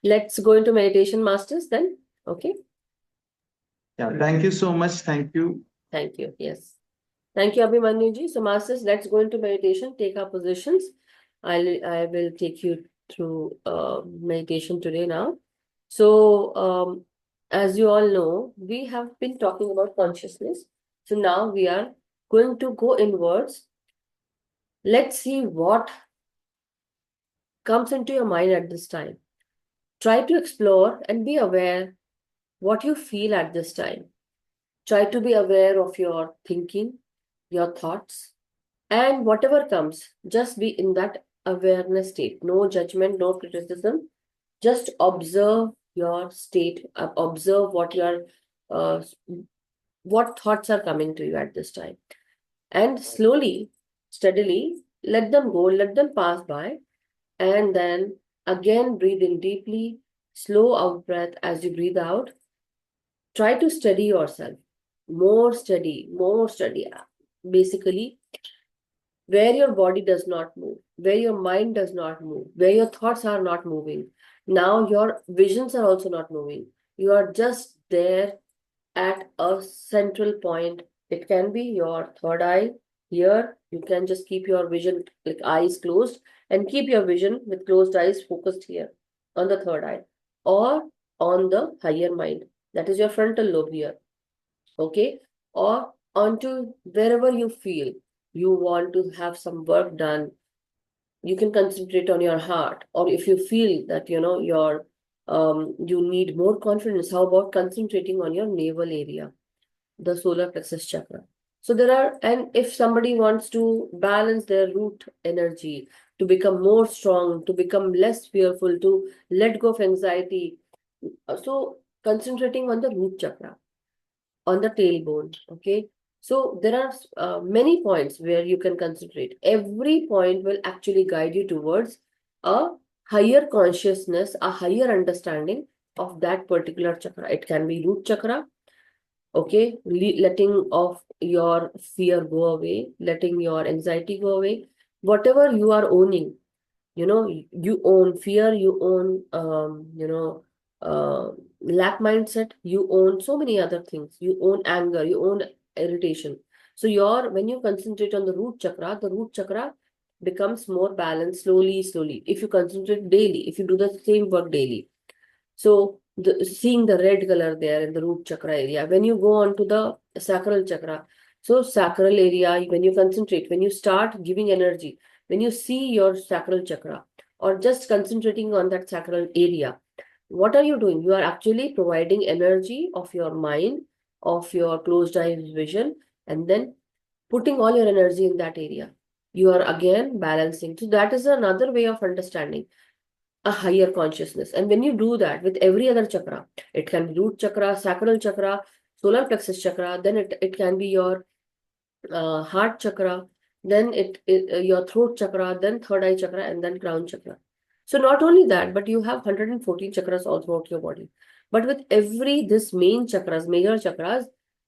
let's go into meditation, masters. Then, okay. Yeah. Thank you so much. Thank you. Thank you. Yes. Thank you, Abhimanyu ji. So, masters, let's go into meditation. Take our positions. I will take you through meditation today now. So, as you all know, we have been talking about consciousness. So now we are going to go inwards. Let's see what comes into your mind at this time. Try to explore and be aware what you feel at this time. Try to be aware of your thinking, your thoughts, and whatever comes, just be in that awareness state. No judgment, no criticism. Just observe your state, observe uh, what thoughts are coming to you at this time. And slowly, steadily, let them go, let them pass by, and then again breathe in deeply, slow out breath as you breathe out. Try to steady yourself. More steady, more steady. Basically, where your body does not move, where your mind does not move, where your thoughts are not moving. Now your visions are also not moving. You are just there at a central point. It can be your third eye. Here, you can just keep your vision, like eyes closed, and keep your vision with closed eyes focused here on the third eye or on the higher mind. That is your frontal lobe here. Okay? Or onto wherever you feel you want to have some work done. You can concentrate on your heart. Or if you feel that, you need more confidence, how about concentrating on your navel area, the solar plexus chakra? So there are, and if somebody wants to balance their root energy, to become more strong, to become less fearful, to let go of anxiety, so concentrating on the root chakra, on the tailbone. Okay. So there are many points where you can concentrate. Every point will actually guide you towards a higher consciousness, a higher understanding of that particular chakra. It can be root chakra. Okay. Letting off your fear go away, letting your anxiety go away. Whatever you are owning, you own fear, you own lack mindset, you own so many other things, you own anger, you own irritation. So when you concentrate on the root chakra becomes more balanced slowly if you concentrate daily, if you do the same work daily. So seeing the red color there in the root chakra area, when you go on to the sacral chakra, so sacral area, when you concentrate, when you start giving energy, when you see your sacral chakra or just concentrating on that sacral area, what are you doing? You are actually providing energy of your mind, of your closed eyes vision, and then putting all your energy in that area. You are again balancing. So that is another way of understanding a higher consciousness. And when you do that with every other chakra, it can be root chakra, sacral chakra, solar plexus chakra, then it can be your heart chakra, then your throat chakra, then third eye chakra, and then crown chakra. So not only that, but you have 114 chakras all throughout your body. But with this major chakras,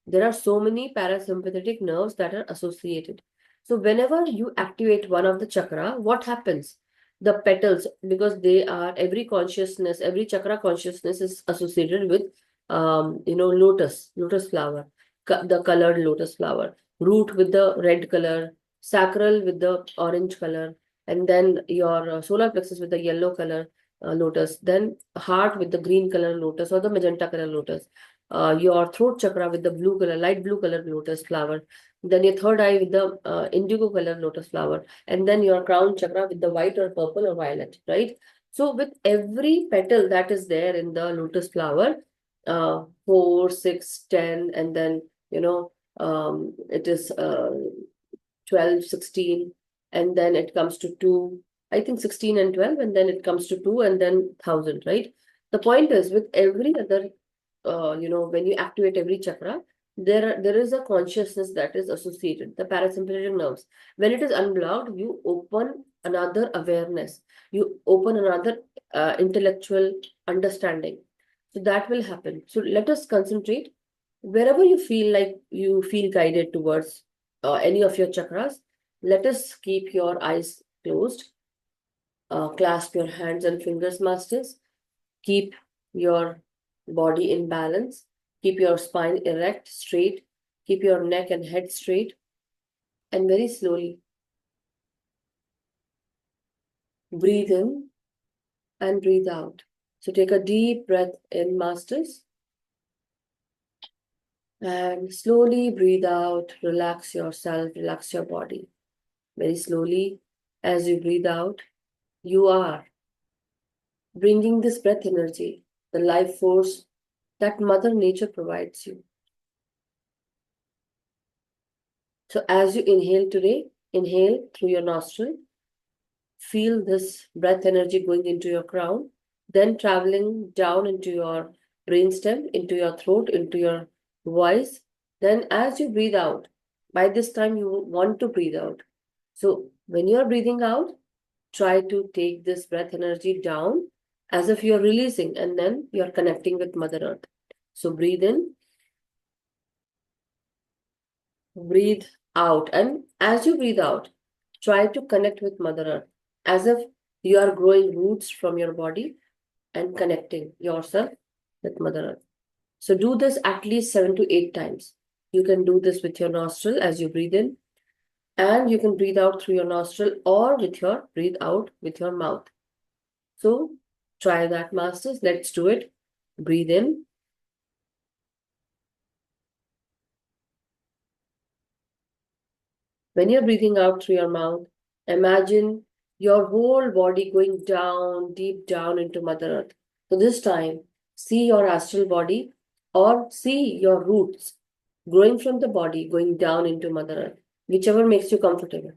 there are so many parasympathetic nerves that are associated. So whenever you activate one of the chakra, what happens? The petals, because they are every chakra consciousness is associated with lotus flower, the colored lotus flower, root with the red color, sacral with the orange color, and then your solar plexus with the yellow color lotus, then heart with the green color lotus or the magenta color lotus, your throat chakra with the blue color, light blue color lotus flower, then your third eye with the indigo color lotus flower, and then your crown chakra with the white or purple or violet, right? So with every petal that is there in the lotus flower, 4, 6, 10, and then, it is 12, 16, and then it comes to 2. I think 16 and 12, and then it comes to 2, and then 1,000, right? The point is, with every other, when you activate every chakra, there is a consciousness that is associated, the parasympathetic nerves. When it is unblocked, you open another awareness, you open another intellectual understanding. So that will happen. So let us concentrate wherever you feel like you feel guided towards any of your chakras. Let us keep your eyes closed, clasp your hands and fingers, masters. Keep your body in balance. Keep your spine erect, straight. Keep your neck and head straight. And very slowly breathe in and breathe out. So take a deep breath in, masters. And slowly breathe out, relax yourself, relax your body. Very slowly, as you breathe out, you are bringing this breath energy, the life force that Mother Nature provides you. So as you inhale today, inhale through your nostril, feel this breath energy going into your crown, then traveling down into your brainstem, into your throat, into your voice. Then as you breathe out, by this time you want to breathe out. So when you are breathing out, try to take this breath energy down as if you're releasing, and then you're connecting with Mother Earth. So breathe in, breathe out, and as you breathe out, try to connect with Mother Earth as if you are growing roots from your body and connecting yourself with Mother Earth. So do this at least 7 to 8 times. You can do this with your nostril as you breathe in, and you can breathe out through your nostril or with your breathe out with your mouth. So try that, masters. Let's do it. Breathe in. When you're breathing out through your mouth, imagine your whole body going down, deep down into Mother Earth. So this time, see your astral body or see your roots growing from the body, going down into Mother Earth, whichever makes you comfortable.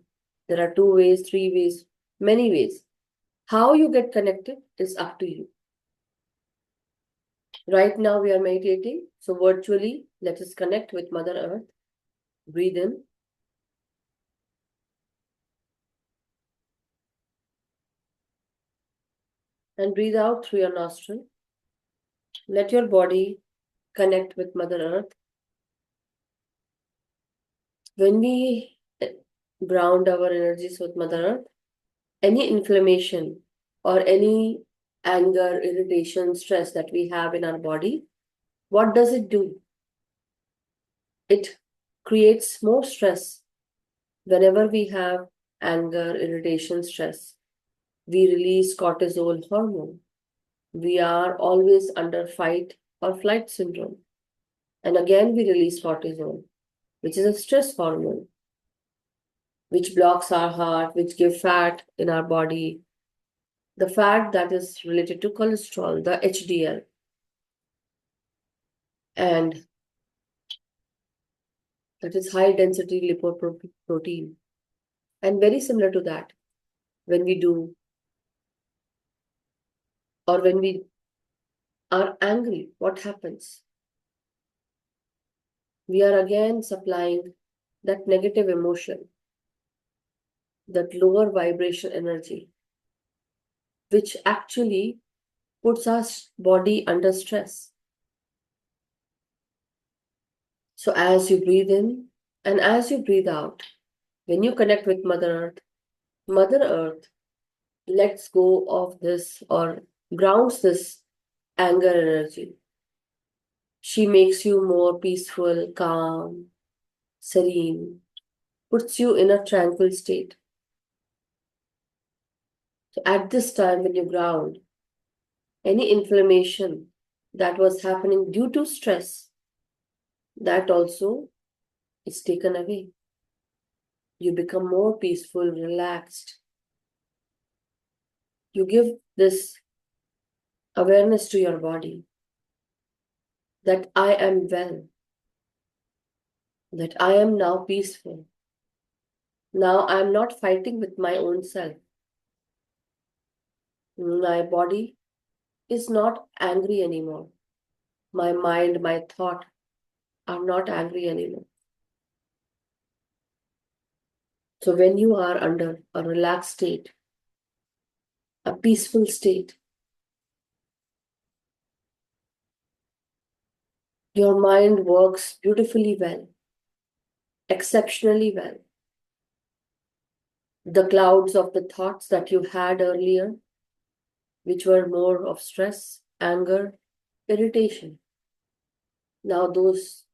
There are 2 ways, 3 ways, many ways. How you get connected is up to you. Right now we are meditating, so virtually let us connect with Mother Earth. Breathe in. And breathe out through your nostril. Let your body connect with Mother Earth. When we ground our energies with Mother Earth, any inflammation or any anger, irritation, stress that we have in our body, what does it do? It creates more stress. Whenever we have anger, irritation, stress, we release cortisol hormone. We are always under fight or flight syndrome. And again, we release cortisol, which is a stress hormone, which blocks our heart, which give fat in our body. The fat that is related to cholesterol, the HDL. And that is high density lipoprotein. And very similar to that, when we do, or when we are angry, what happens? We are again supplying that negative emotion, that lower vibration energy, which actually puts our body under stress. So as you breathe in and as you breathe out, when you connect with Mother Earth lets go of this or grounds this anger energy. She makes you more peaceful, calm, serene, puts you in a tranquil state. So at this time, when you ground, any inflammation that was happening due to stress, that also is taken away. You become more peaceful, relaxed. You give this awareness to your body that I am well, that I am now peaceful. Now I am not fighting with my own self. My body is not angry anymore. My mind, my thought are not angry anymore. So when you are under a relaxed state, a peaceful state, your mind works beautifully well, exceptionally well. The clouds of the thoughts that you had earlier, which were more of stress, anger, irritation, now those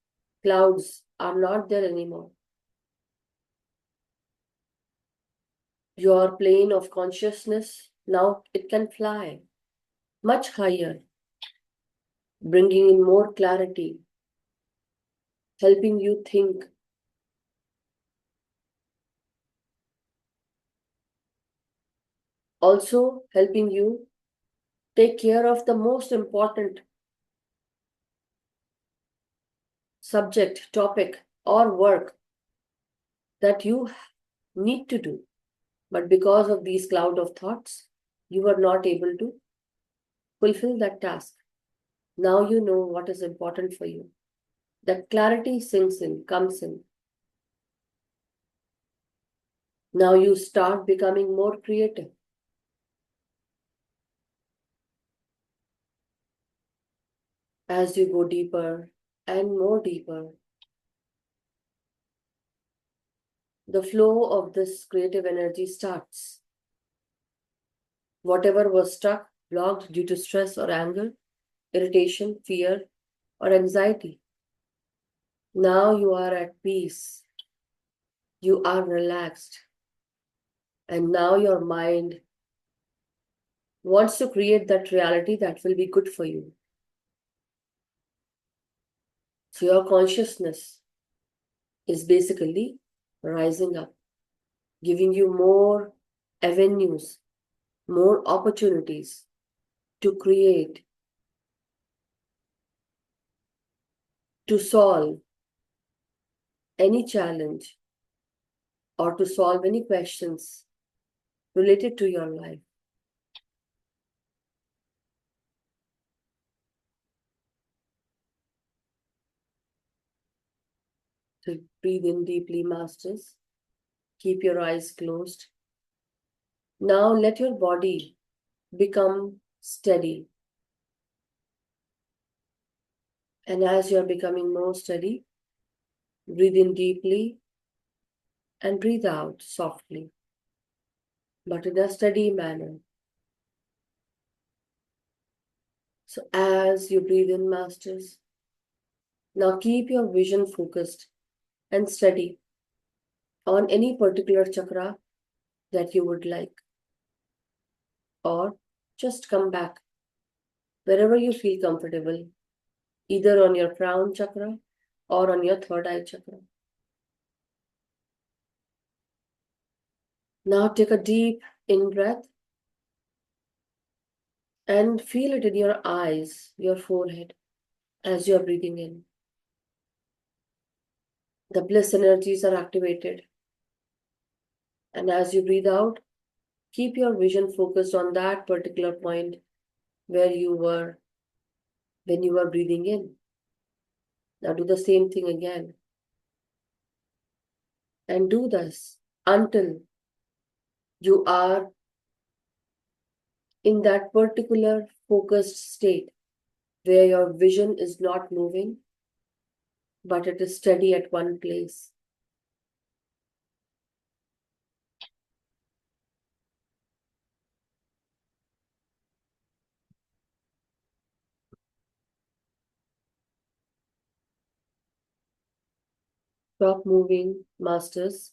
clouds are not there anymore. Your plane of consciousness, now it can fly. much higher, bringing in more clarity, helping you think, also helping you take care of the most important subject, topic, or work that you need to do. But because of these cloud of thoughts, you are not able to fulfill that task. Now you know what is important for you. That clarity sinks in, comes in. Now you start becoming more creative. As you go deeper and more deeper, the flow of this creative energy starts. Whatever was stuck, blocked due to stress or anger, irritation, fear, or anxiety, now you are at peace. You are relaxed. And now your mind wants to create that reality that will be good for you. So your consciousness is basically rising up, giving you more avenues, more opportunities to create, to solve any challenge, or to solve any questions related to your life. So breathe in deeply, masters. Keep your eyes closed. Now let your body become steady. And as you are becoming more steady, breathe in deeply and breathe out softly, but in a steady manner. So as you breathe in, masters, now keep your vision focused and steady on any particular chakra that you would like, or just come back wherever you feel comfortable, either on your crown chakra or on your third eye chakra. Now take a deep in breath and feel it in your eyes, your forehead, as you are breathing in. The bliss energies are activated. And as you breathe out, keep your vision focused on that particular point where you were when you were breathing in. Now do the same thing again. And do this until you are in that particular focused state where your vision is not moving, but it is steady at one place. Stop moving, masters.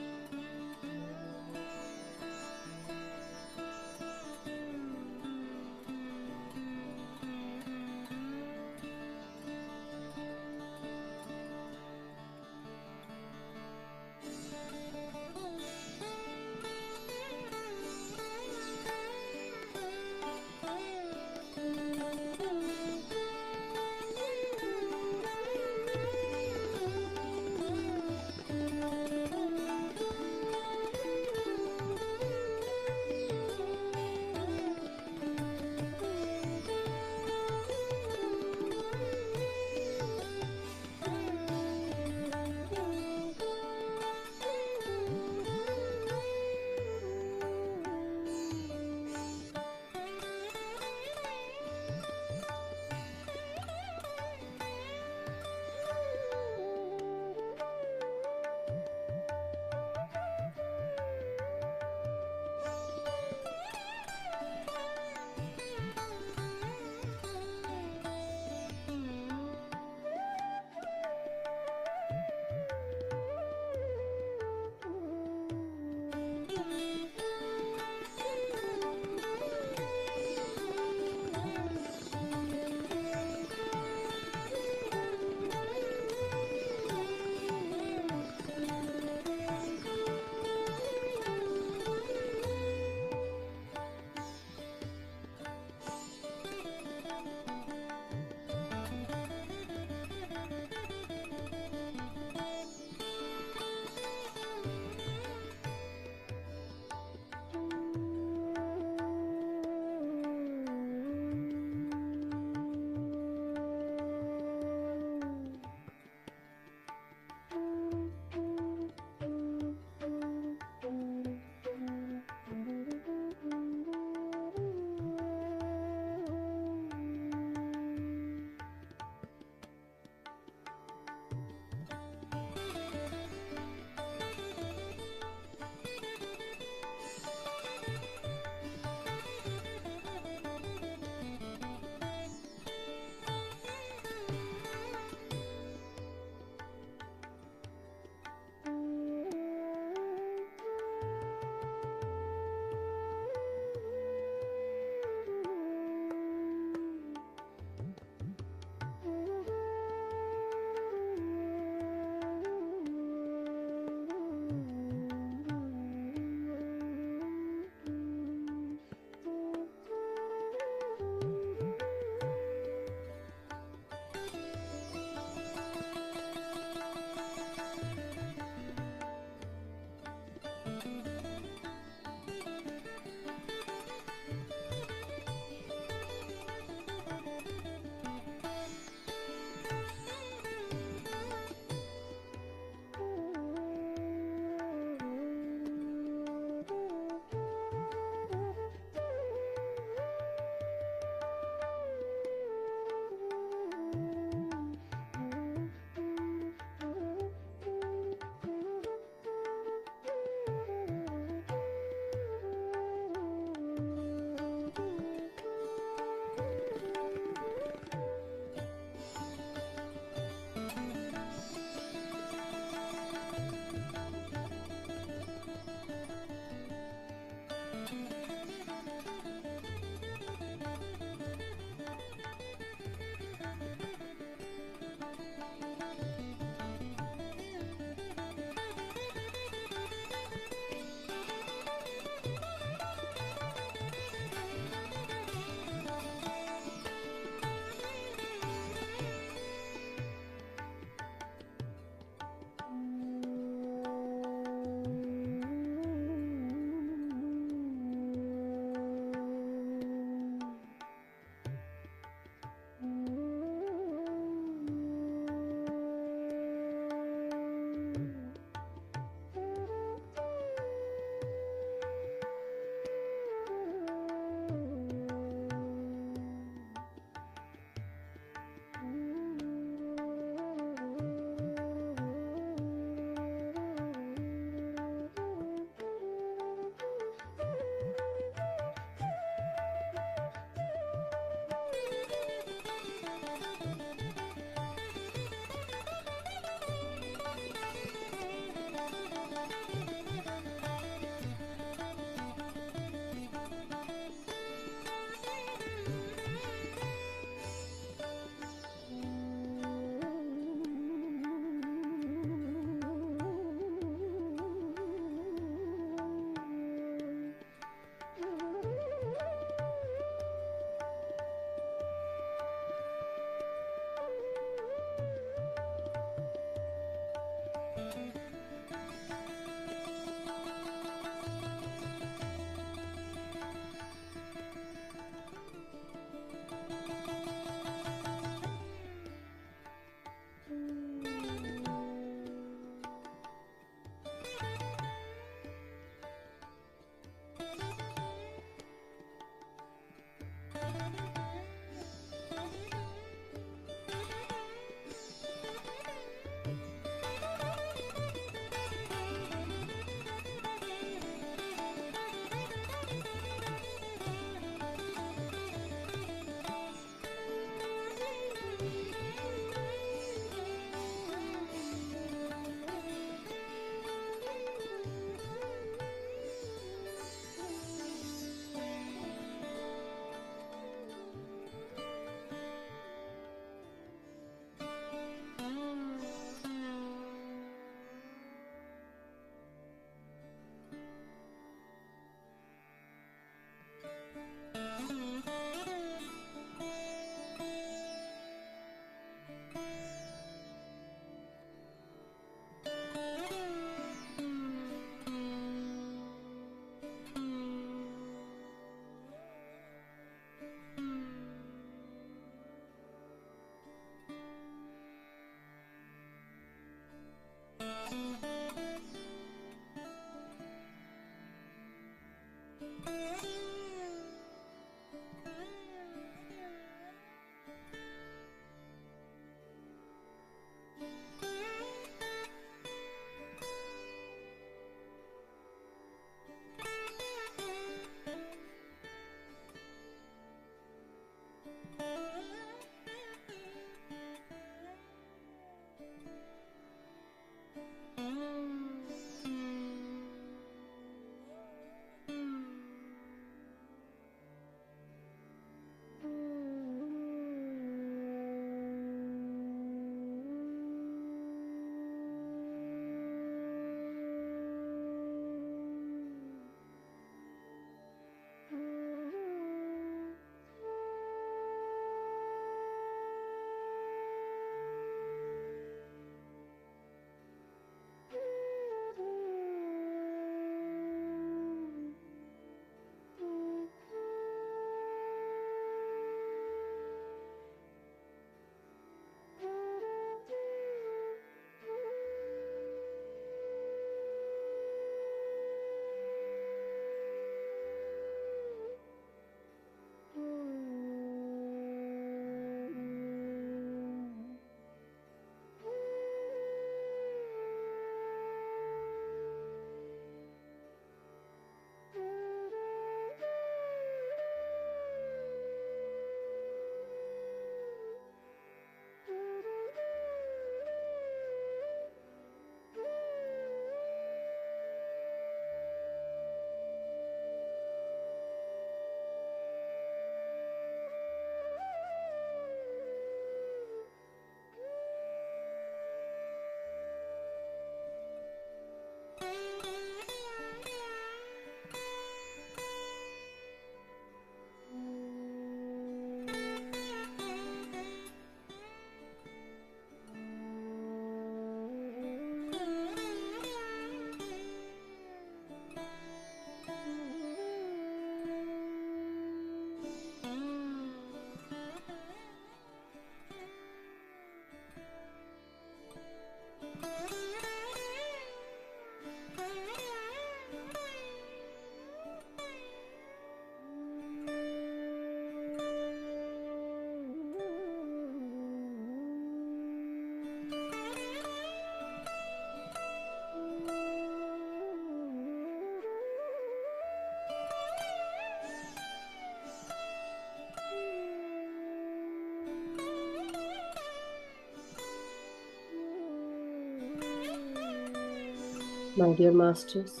My dear masters,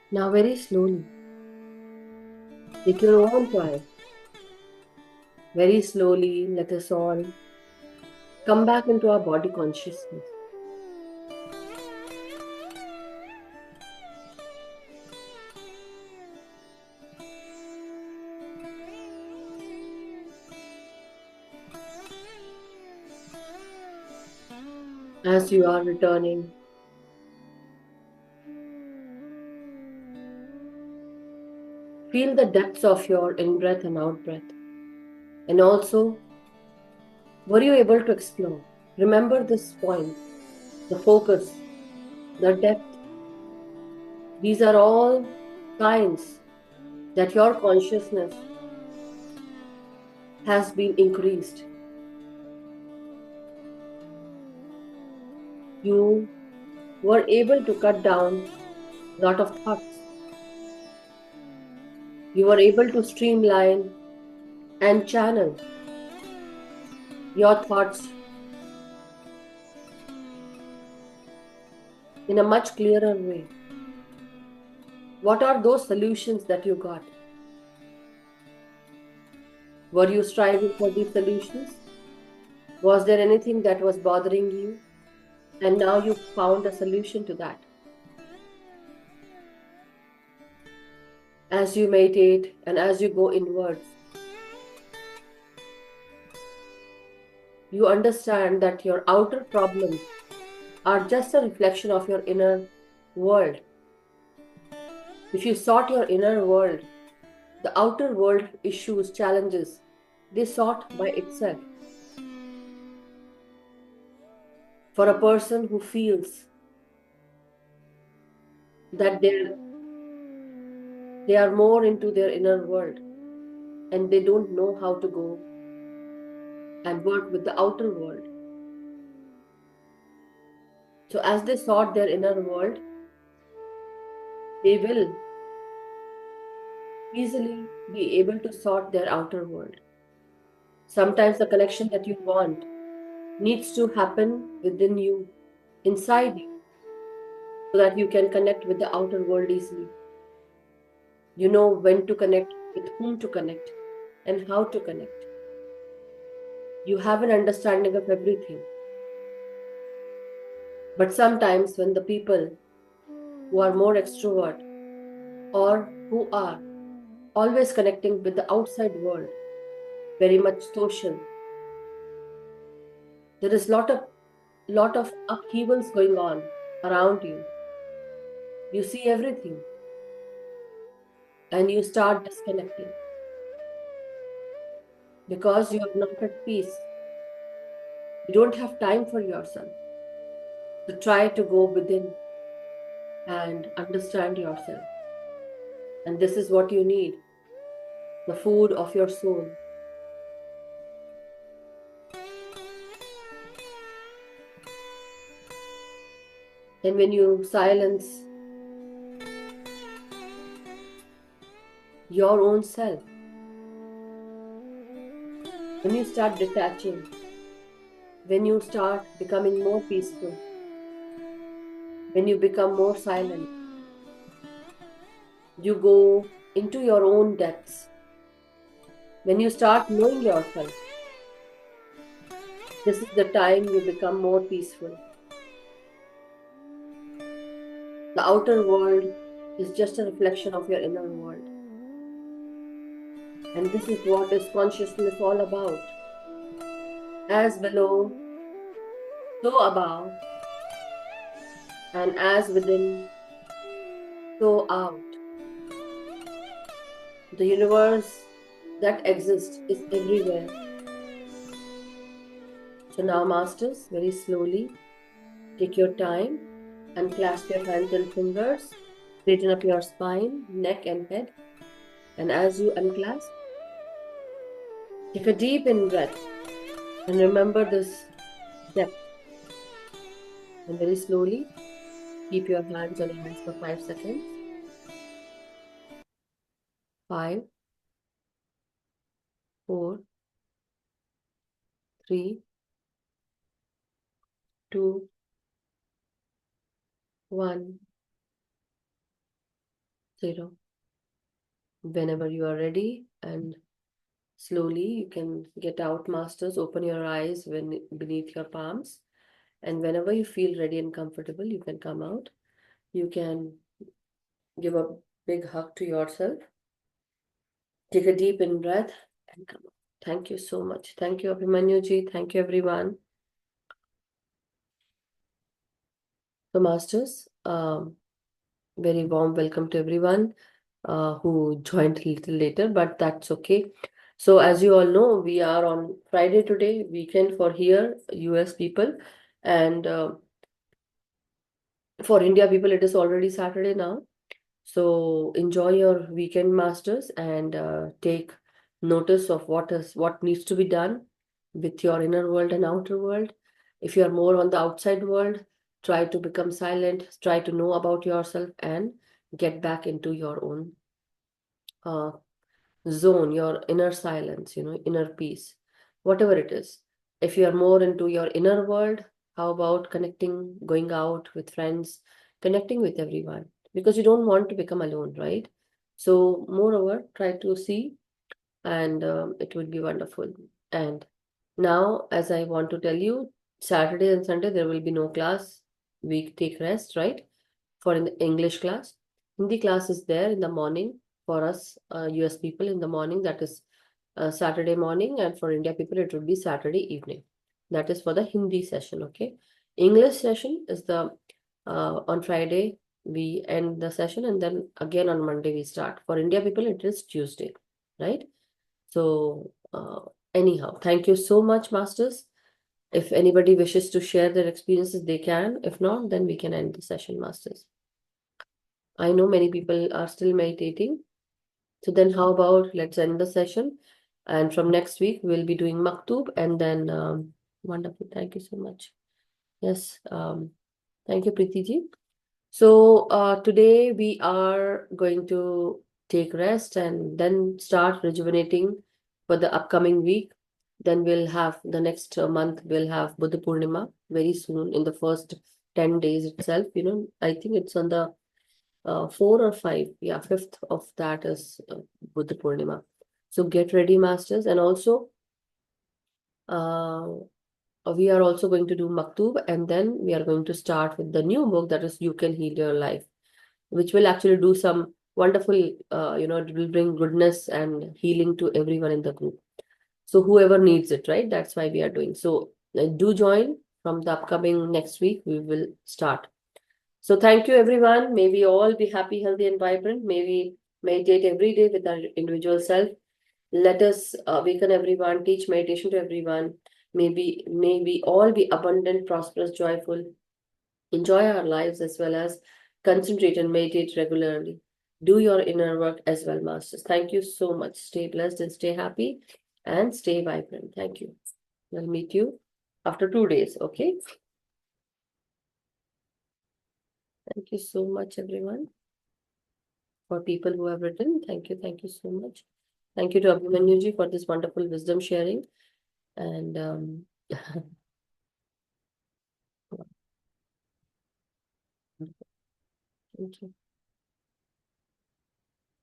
now very slowly, take your own time. Very slowly, let us all come back into our body consciousness. As you are returning, feel the depths of your in-breath and out-breath. And also, were you able to explore? Remember this point, the focus, the depth. These are all signs that your consciousness has been increased. You were able to cut down a lot of thoughts. You were able to streamline and channel your thoughts in a much clearer way. What are those solutions that you got? Were you striving for these solutions? Was there anything that was bothering you? And now you found a solution to that. As you meditate and as you go inwards, you understand that your outer problems are just a reflection of your inner world. If you sort your inner world, the outer world issues, challenges, they sort by itself. For a person who feels that they are more into their inner world and they don't know how to go and work with the outer world. So as they sort their inner world, they will easily be able to sort their outer world. Sometimes the connection that you want needs to happen within you, inside you, so that you can connect with the outer world easily. You know when to connect, with whom to connect, and how to connect. You have an understanding of everything. But sometimes when the people who are more extrovert or who are always connecting with the outside world, very much social, there is lot of upheavals going on around you. You see everything and you start disconnecting because you are not at peace. You don't have time for yourself. So try to go within and understand yourself. And this is what you need, the food of your soul. And when you silence your own self, when you start detaching, when you start becoming more peaceful, when you become more silent, you go into your own depths. When you start knowing yourself, this is the time you become more peaceful. The outer world is just a reflection of your inner world. And this is what is consciousness all about. As below, so above, and as within, so out. The universe that exists is everywhere. So now, masters, very slowly, take your time, unclasp your hands and fingers, straighten up your spine, neck and head. And as you unclasp, take a deep in breath and remember this depth. And very slowly, keep your hands on your eyes for 5 seconds. 5, 4, 3, 2, 1, 0. Whenever you are ready, and slowly you can get out, masters. Open your eyes when beneath your palms. And whenever you feel ready and comfortable, you can come out. You can give a big hug to yourself. Take a deep in breath and come out. Thank you so much. Thank you, Abhimanyu ji. Thank you, everyone. So, masters, very warm welcome to everyone who joined a little later, but that's okay. So, as you all know, we are on Friday today, weekend for here, US people, and for India people, it is already Saturday now. So enjoy your weekend, masters, and take notice of what needs to be done with your inner world and outer world. If you are more on the outside world, try to become silent, try to know about yourself, and get back into your own uh, zone, your inner silence, inner peace, whatever it is. If you are more into your inner world, how about connecting, going out with friends, connecting with everyone? Because you don't want to become alone, right? So, moreover, try to see, and it would be wonderful. And now, as I want to tell you, Saturday and Sunday, there will be no class. We take rest, right? For in the English class. Hindi class is there in the morning for us US people in the morning. That is Saturday morning, and for India people it would be Saturday evening. That is for the Hindi session. Okay, English session is the on Friday we end the session, and then again on Monday we start. For India people it is Tuesday, right? So anyhow, thank you so much, masters. If anybody wishes to share their experiences, they can. If not, then we can end the session, masters. I know many people are still meditating. So then how about let's end the session. And from next week, we'll be doing Maktub, and then wonderful. Thank you so much. Yes. Thank you, Preeti ji. So today we are going to take rest and then start rejuvenating for the upcoming week. Then we'll have the next month, we'll have Buddha Purnima very soon in the first 10 days itself. I think it's on the 4 or 5, yeah, 5th of that is Buddha Purnima. So get ready, masters. And also, we are also going to do Maktub, and then we are going to start with the new book, that is You Can Heal Your Life, which will actually do some wonderful, it will bring goodness and healing to everyone in the group. So whoever needs it, right? That's why we are doing. So do join from the upcoming next week. We will start. So thank you, everyone. May we all be happy, healthy, and vibrant. May we meditate every day with our individual self. Let us awaken everyone, teach meditation to everyone. May we all be abundant, prosperous, joyful, enjoy our lives as well as concentrate and meditate regularly. Do your inner work as well, masters. Thank you so much. Stay blessed and stay happy and stay vibrant. Thank you. We'll meet you after 2 days, okay? Thank you so much, everyone. For people who have written, thank you so much. Thank you to Abhimanyu ji for this wonderful wisdom sharing. And thank you.